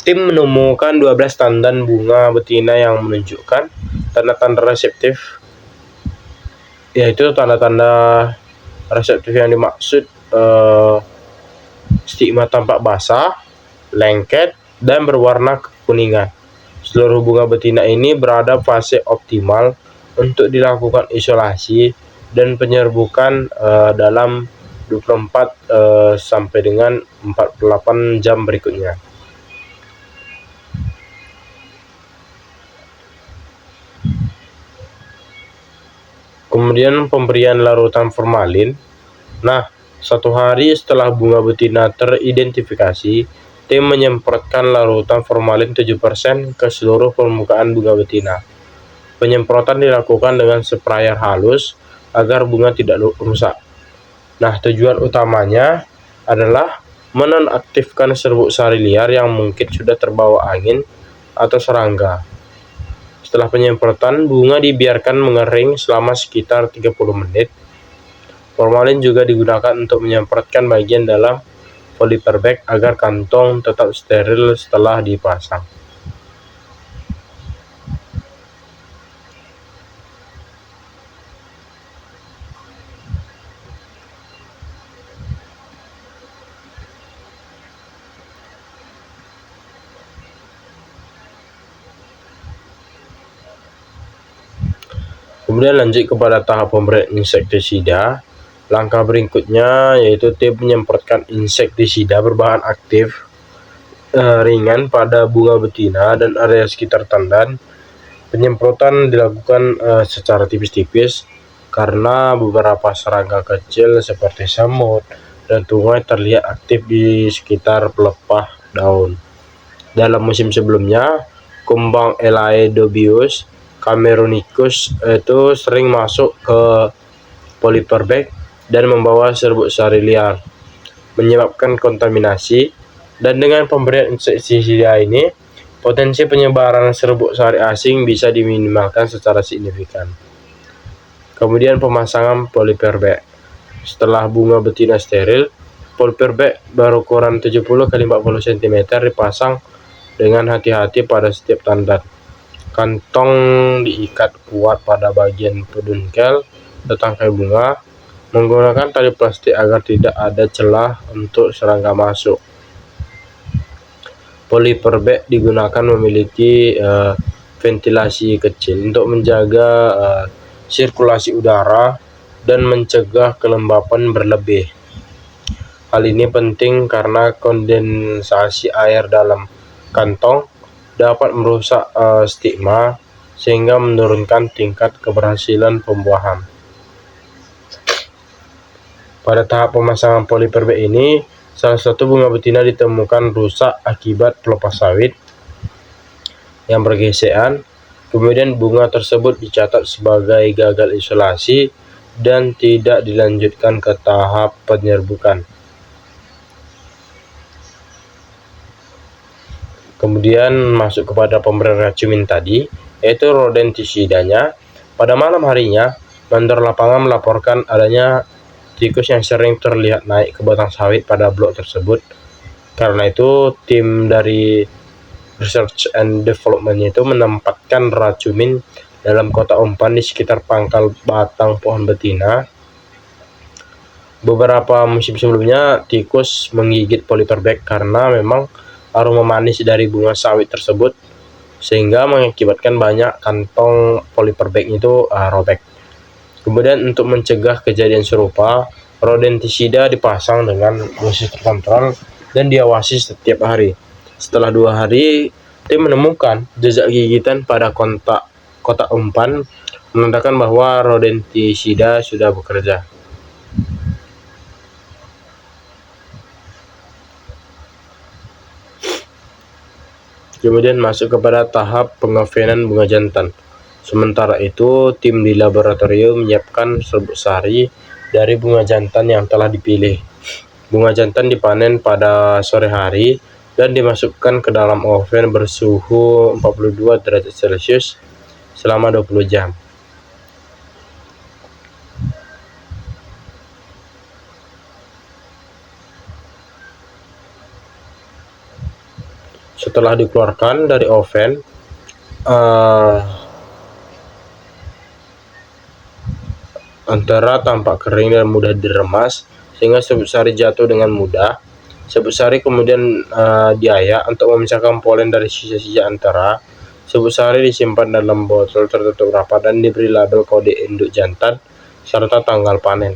S1: Tim menemukan 12 tandan bunga betina yang menunjukkan tanda-tanda reseptif, yaitu tanda-tanda reseptif yang dimaksud stigma tampak basah, lengket, dan berwarna kekuningan. Seluruh bunga betina ini berada fase optimal untuk dilakukan isolasi dan penyerbukan dalam 24 sampai dengan 48 jam berikutnya. Kemudian pemberian larutan formalin. Nah, 1 hari setelah bunga betina teridentifikasi, tim menyemprotkan larutan formalin 7% ke seluruh permukaan bunga betina. Penyemprotan dilakukan dengan sprayer halus agar bunga tidak rusak. Nah, tujuan utamanya adalah menonaktifkan serbuk sari liar yang mungkin sudah terbawa angin atau serangga. Setelah penyemprotan, bunga dibiarkan mengering selama sekitar 30 menit. Formalin juga digunakan untuk menyemprotkan bagian dalam polyper bag agar kantong tetap steril setelah dipasang. Kemudian lanjut kepada tahap pemberian insektisida. Langkah berikutnya yaitu tim menyemprotkan insektisida berbahan aktif ringan pada bunga betina dan area sekitar tandan. Penyemprotan dilakukan secara tipis-tipis karena beberapa serangga kecil seperti semut dan tupai terlihat aktif di sekitar pelepah daun. Dalam musim sebelumnya, kumbang Elaedobius cameronicus itu sering masuk ke polyper bag dan membawa serbuk sari liar, menyebabkan kontaminasi. Dan dengan pemberian insektisida ini, potensi penyebaran serbuk sari asing bisa diminimalkan secara signifikan. Kemudian pemasangan polyper bag. Setelah bunga betina steril, polyper bag berukuran 70 x 40 cm dipasang dengan hati-hati pada setiap tandan. Kantong diikat kuat pada bagian pedunkel atau tangkai bunga menggunakan tali plastik agar tidak ada celah untuk serangga masuk. Polyper bag digunakan memiliki ventilasi kecil untuk menjaga sirkulasi udara dan mencegah kelembapan berlebih. Hal ini penting karena kondensasi air dalam kantong dapat merusak stigma sehingga menurunkan tingkat keberhasilan pembuahan. Pada tahap pemasangan polyper bag ini, salah satu bunga betina ditemukan rusak akibat pelepas sawit yang bergesekan. Kemudian bunga tersebut dicatat sebagai gagal isolasi dan tidak dilanjutkan ke tahap penyerbukan. Kemudian masuk kepada pemberian racun tadi, yaitu rodentisidanya. Pada malam harinya, mandor lapangan melaporkan adanya tikus yang sering terlihat naik ke batang sawit pada blok tersebut. Karena itu, tim dari Research and Development itu menempatkan racumin dalam kotak umpan di sekitar pangkal batang pohon betina. Beberapa musim sebelumnya, tikus menggigit polyper bag karena memang aroma manis dari bunga sawit tersebut sehingga mengakibatkan banyak kantong polyper bag itu robek. Kemudian untuk mencegah kejadian serupa, rodentisida dipasang dengan dosis terkontrol dan diawasi setiap hari. Setelah 2 hari, tim menemukan jejak gigitan pada kotak umpan, menandakan bahwa rodentisida sudah bekerja. Kemudian masuk kepada tahap pengavenan bunga jantan. Sementara itu, tim di laboratorium menyiapkan serbuk sari dari bunga jantan yang telah dipilih. Bunga jantan dipanen pada sore hari dan dimasukkan ke dalam oven bersuhu 42 derajat Celcius selama 20 jam. Setelah dikeluarkan dari oven, antara tampak kering dan mudah diremas sehingga serbuk sari jatuh dengan mudah. Serbuk sari kemudian diayak untuk memisahkan polen dari sisa-sisa antara. Serbuk sari disimpan dalam botol tertutup rapat dan diberi label kode induk jantan serta tanggal panen.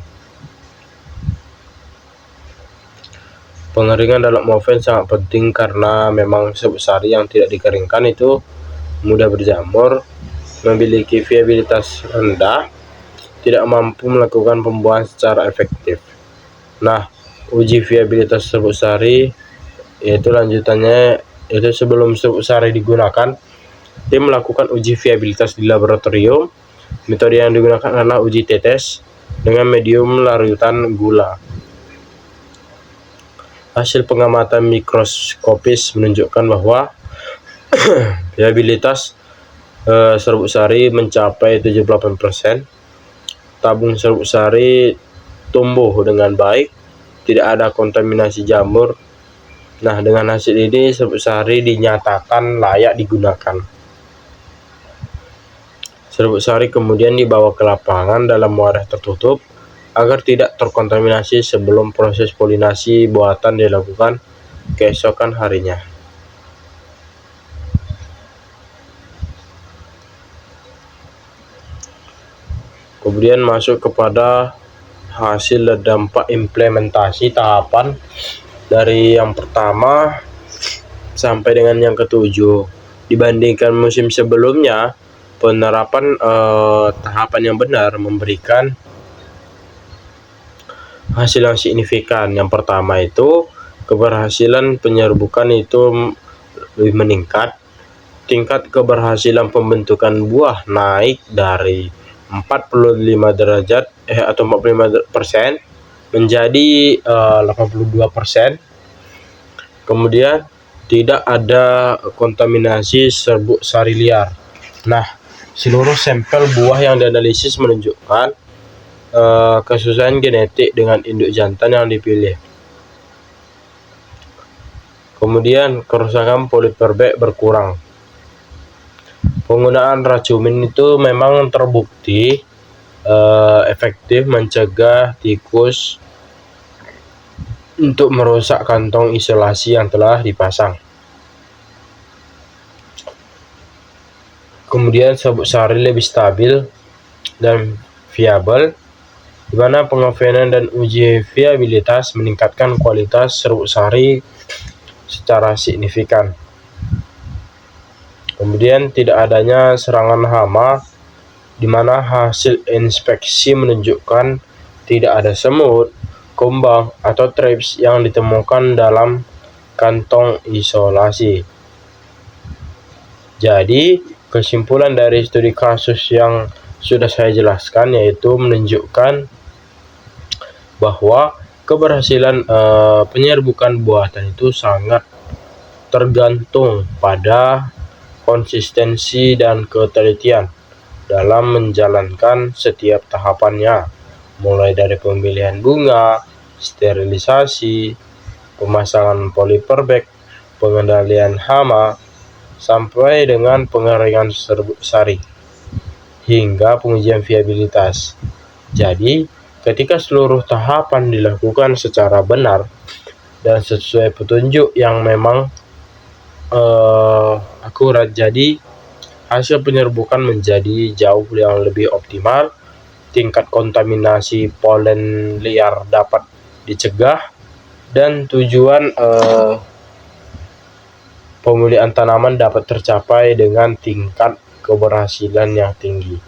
S1: Pengeringan dalam oven sangat penting karena memang serbuk sari yang tidak dikeringkan itu mudah berjamur, memiliki viabilitas rendah, tidak mampu melakukan pembuahan secara efektif. Nah, uji viabilitas serbuk sari yaitu lanjutannya, yaitu sebelum serbuk sari digunakan, tim melakukan uji viabilitas di laboratorium. Metode yang digunakan adalah uji tetes dengan medium larutan gula. Hasil pengamatan mikroskopis menunjukkan bahwa viabilitas serbuk sari mencapai 78%. Tabung serbuk sari tumbuh dengan baik, tidak ada kontaminasi jamur. Nah, dengan hasil ini serbuk sari dinyatakan layak digunakan. Serbuk sari kemudian dibawa ke lapangan dalam wadah tertutup agar tidak terkontaminasi sebelum proses polinasi buatan dilakukan keesokan harinya. Kemudian masuk kepada hasil dan dampak implementasi tahapan dari yang pertama sampai dengan yang ketujuh. Dibandingkan musim sebelumnya, penerapan tahapan yang benar memberikan hasil yang signifikan. Yang pertama itu keberhasilan penyerbukan itu lebih meningkat. Tingkat keberhasilan pembentukan buah naik dari 45 derajat atau 45% menjadi 82%. Kemudian tidak ada kontaminasi serbuk sari liar. Nah, seluruh sampel buah yang dianalisis menunjukkan kesesuaian genetik dengan induk jantan yang dipilih. Kemudian kerusakan polyperbek berkurang. Penggunaan racumin itu memang terbukti efektif mencegah tikus untuk merusak kantong isolasi yang telah dipasang. Kemudian serbuk sari lebih stabil dan viabel, di mana pengevenan dan uji viabilitas meningkatkan kualitas serbuk sari secara signifikan. Kemudian tidak adanya serangan hama, di mana hasil inspeksi menunjukkan tidak ada semut, kumbang, atau trips yang ditemukan dalam kantong isolasi. Jadi, kesimpulan dari studi kasus yang sudah saya jelaskan yaitu menunjukkan bahwa keberhasilan penyerbukan buatan itu sangat tergantung pada konsistensi dan ketelitian dalam menjalankan setiap tahapannya, mulai dari pemilihan bunga, sterilisasi, pemasangan polyperbek, pengendalian hama, sampai dengan pengeringan serbuk sari, hingga pengujian viabilitas. Jadi, ketika seluruh tahapan dilakukan secara benar dan sesuai petunjuk yang memang akurat, jadi hasil penyerbukan menjadi jauh yang lebih optimal. Tingkat kontaminasi polen liar dapat dicegah dan tujuan pemulihan tanaman dapat tercapai dengan tingkat keberhasilan yang tinggi.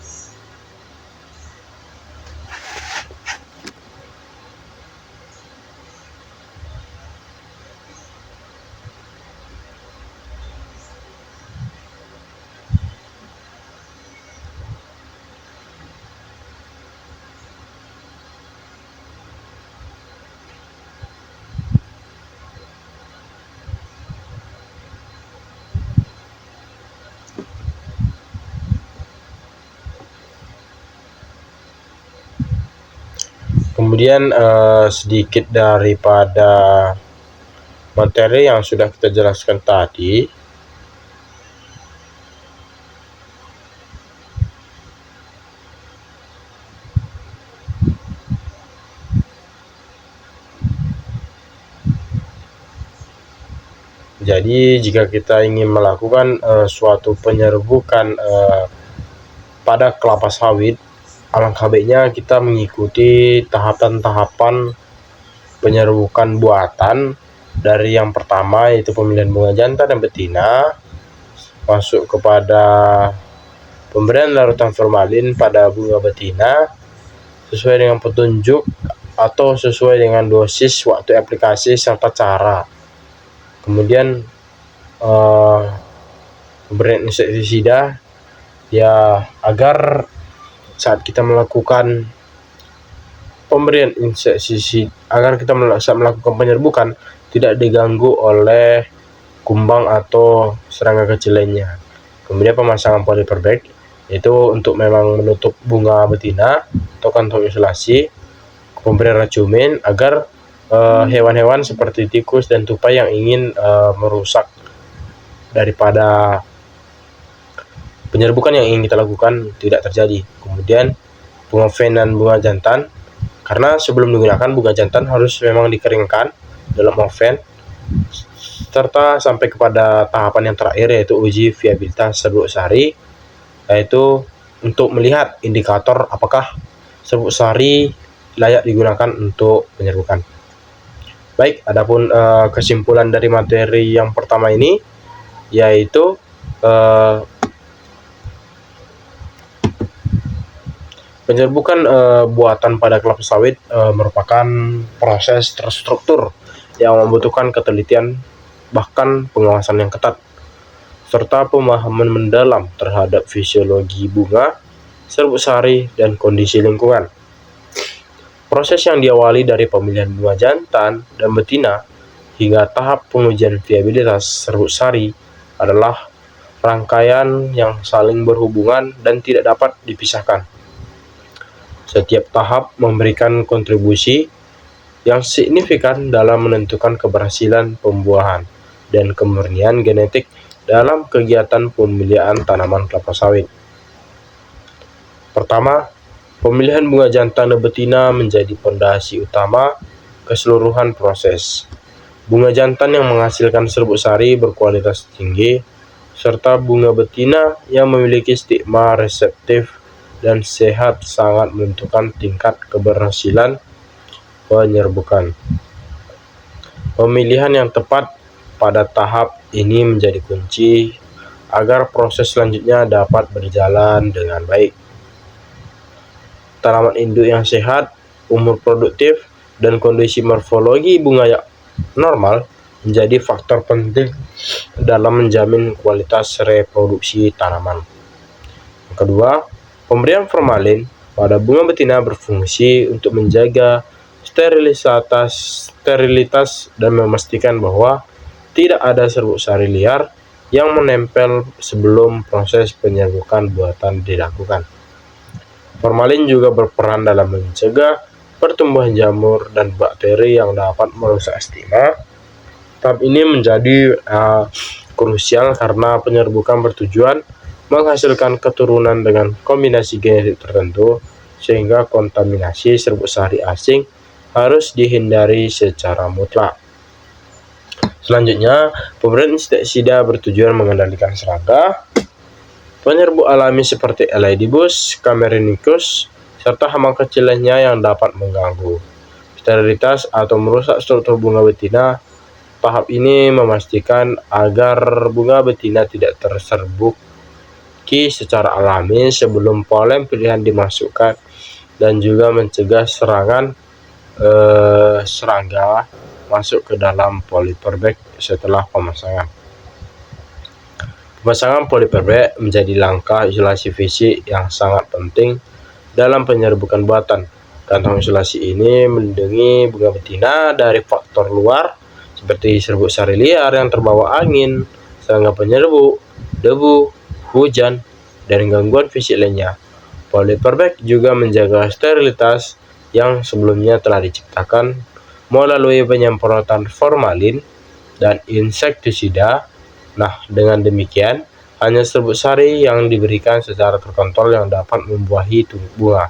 S1: Kemudian sedikit daripada materi yang sudah kita jelaskan tadi. Jadi jika kita ingin melakukan suatu penyerbukan pada kelapa sawit, alangkah baiknya kita mengikuti tahapan-tahapan penyerbukan buatan. Dari yang pertama yaitu pemilihan bunga jantan dan betina, masuk kepada pemberian larutan formalin pada bunga betina sesuai dengan petunjuk atau sesuai dengan dosis, waktu aplikasi, serta cara. Kemudian pemberian insektisida ya agar saat kita melakukan pemberian insektisida, agar kita melakukan penyerbukan tidak diganggu oleh kumbang atau serangga kecil lainnya. Kemudian pemasangan polyperbag itu untuk memang menutup bunga betina atau kantong isolasi, pemberian racumin agar hewan-hewan seperti tikus dan tupai yang ingin merusak daripada penyerbukan yang ingin kita lakukan tidak terjadi. Kemudian bunga fen dan bunga jantan, karena sebelum digunakan bunga jantan harus memang dikeringkan dalam oven, serta sampai kepada tahapan yang terakhir yaitu uji viabilitas serbuk sari, yaitu untuk melihat indikator apakah serbuk sari layak digunakan untuk penyerbukan. Baik, adapun kesimpulan dari materi yang pertama ini yaitu penyerbukan buatan pada kelapa sawit merupakan proses terstruktur yang membutuhkan ketelitian bahkan pengawasan yang ketat serta pemahaman mendalam terhadap fisiologi bunga, serbuk sari, dan kondisi lingkungan. Proses yang diawali dari pemilihan bunga jantan dan betina hingga tahap pengujian viabilitas serbuk sari adalah rangkaian yang saling berhubungan dan tidak dapat dipisahkan. Setiap tahap memberikan kontribusi yang signifikan dalam menentukan keberhasilan pembuahan dan kemurnian genetik dalam kegiatan pemilihan tanaman kelapa sawit. Pertama, pemilihan bunga jantan dan betina menjadi fondasi utama keseluruhan proses. Bunga jantan yang menghasilkan serbuk sari berkualitas tinggi, serta bunga betina yang memiliki stigma reseptif dan sehat sangat menentukan tingkat keberhasilan penyerbukan. Pemilihan yang tepat pada tahap ini menjadi kunci agar proses selanjutnya dapat berjalan dengan baik. Tanaman induk yang sehat, umur produktif, dan kondisi morfologi bunga yang normal menjadi faktor penting dalam menjamin kualitas reproduksi tanaman. Yang kedua, pemberian formalin pada bunga betina berfungsi untuk menjaga sterilitas dan memastikan bahwa tidak ada serbuk sari liar yang menempel sebelum proses penyerbukan buatan dilakukan. Formalin juga berperan dalam mencegah pertumbuhan jamur dan bakteri yang dapat merusak stigma. Tahap ini menjadi krusial karena penyerbukan bertujuan menghasilkan keturunan dengan kombinasi genetik tertentu, sehingga kontaminasi serbuk sari asing harus dihindari secara mutlak. Selanjutnya, pemberian insektisida bertujuan mengendalikan serangga, penyerbuk alami seperti Elidibus, Camericus, serta hama kecil lainnya yang dapat mengganggu sterilitas atau merusak struktur bunga betina. Tahap ini memastikan agar bunga betina tidak terserbuki secara alami sebelum polen pilihan dimasukkan dan juga mencegah serangga masuk ke dalam polyperbag setelah pemasangan. Pemasangan polyperbag menjadi langkah isolasi fisik yang sangat penting dalam penyerbukan buatan. Kantong isolasi ini melindungi bunga betina dari faktor luar seperti serbuk sari liar yang terbawa angin, serangga penyerbuk, debu, hujan, dan gangguan fisik lainnya. Polyperbag juga menjaga sterilitas yang sebelumnya telah diciptakan melalui penyemprotan formalin dan insektisida. Nah, dengan demikian, hanya serbuk sari yang diberikan secara terkontrol yang dapat membuahi bunga.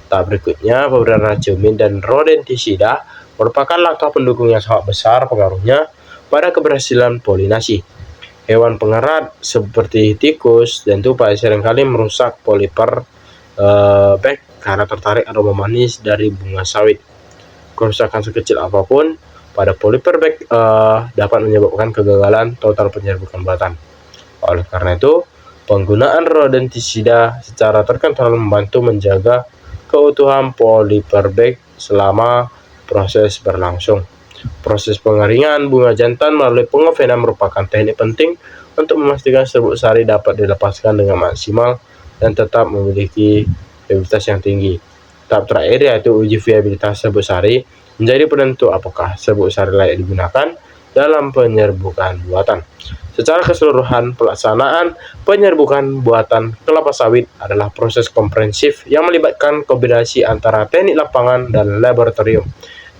S1: Tahap berikutnya, pemberian racumin dan rodentisida merupakan langkah pendukung yang sangat besar pengaruhnya pada keberhasilan polinasi. Hewan pengerat seperti tikus dan tupai seringkali merusak polyperbag karena tertarik aroma manis dari bunga sawit. Kerusakan sekecil apapun pada polyperbag dapat menyebabkan kegagalan total penyerbukan buatan. Oleh karena itu, penggunaan rodentisida secara terkontrol membantu menjaga keutuhan polyperbag selama proses berlangsung. Proses pengeringan bunga jantan melalui pengovenan merupakan teknik penting untuk memastikan serbuk sari dapat dilepaskan dengan maksimal dan tetap memiliki viabilitas yang tinggi. Tahap terakhir yaitu uji viabilitas serbuk sari menjadi penentu apakah serbuk sari layak digunakan dalam penyerbukan buatan. Secara keseluruhan, pelaksanaan penyerbukan buatan kelapa sawit adalah proses komprehensif yang melibatkan kombinasi antara teknik lapangan dan laboratorium.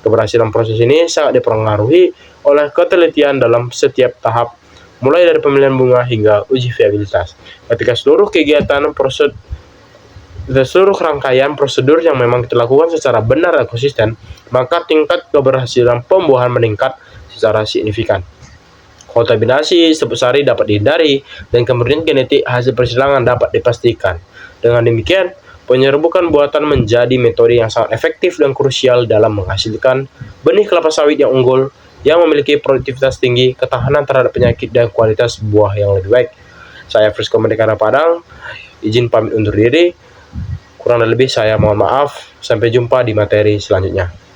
S1: Keberhasilan proses ini sangat dipengaruhi oleh ketelitian dalam setiap tahap, mulai dari pemilihan bunga hingga uji viabilitas. Ketika seluruh rangkaian prosedur yang memang dilakukan secara benar dan konsisten, maka tingkat keberhasilan pembuahan meningkat secara signifikan. Kontaminasi serbuk sari dapat dihindari dan kemurnian genetik hasil persilangan dapat dipastikan. Dengan demikian, penyerbukan buatan menjadi metode yang sangat efektif dan krusial dalam menghasilkan benih kelapa sawit yang unggul, yang memiliki produktivitas tinggi, ketahanan terhadap penyakit, dan kualitas buah yang lebih baik. Saya Frisco Merdeka Padang, izin pamit undur diri. Kurang dan lebih saya mohon maaf. Sampai jumpa di materi selanjutnya.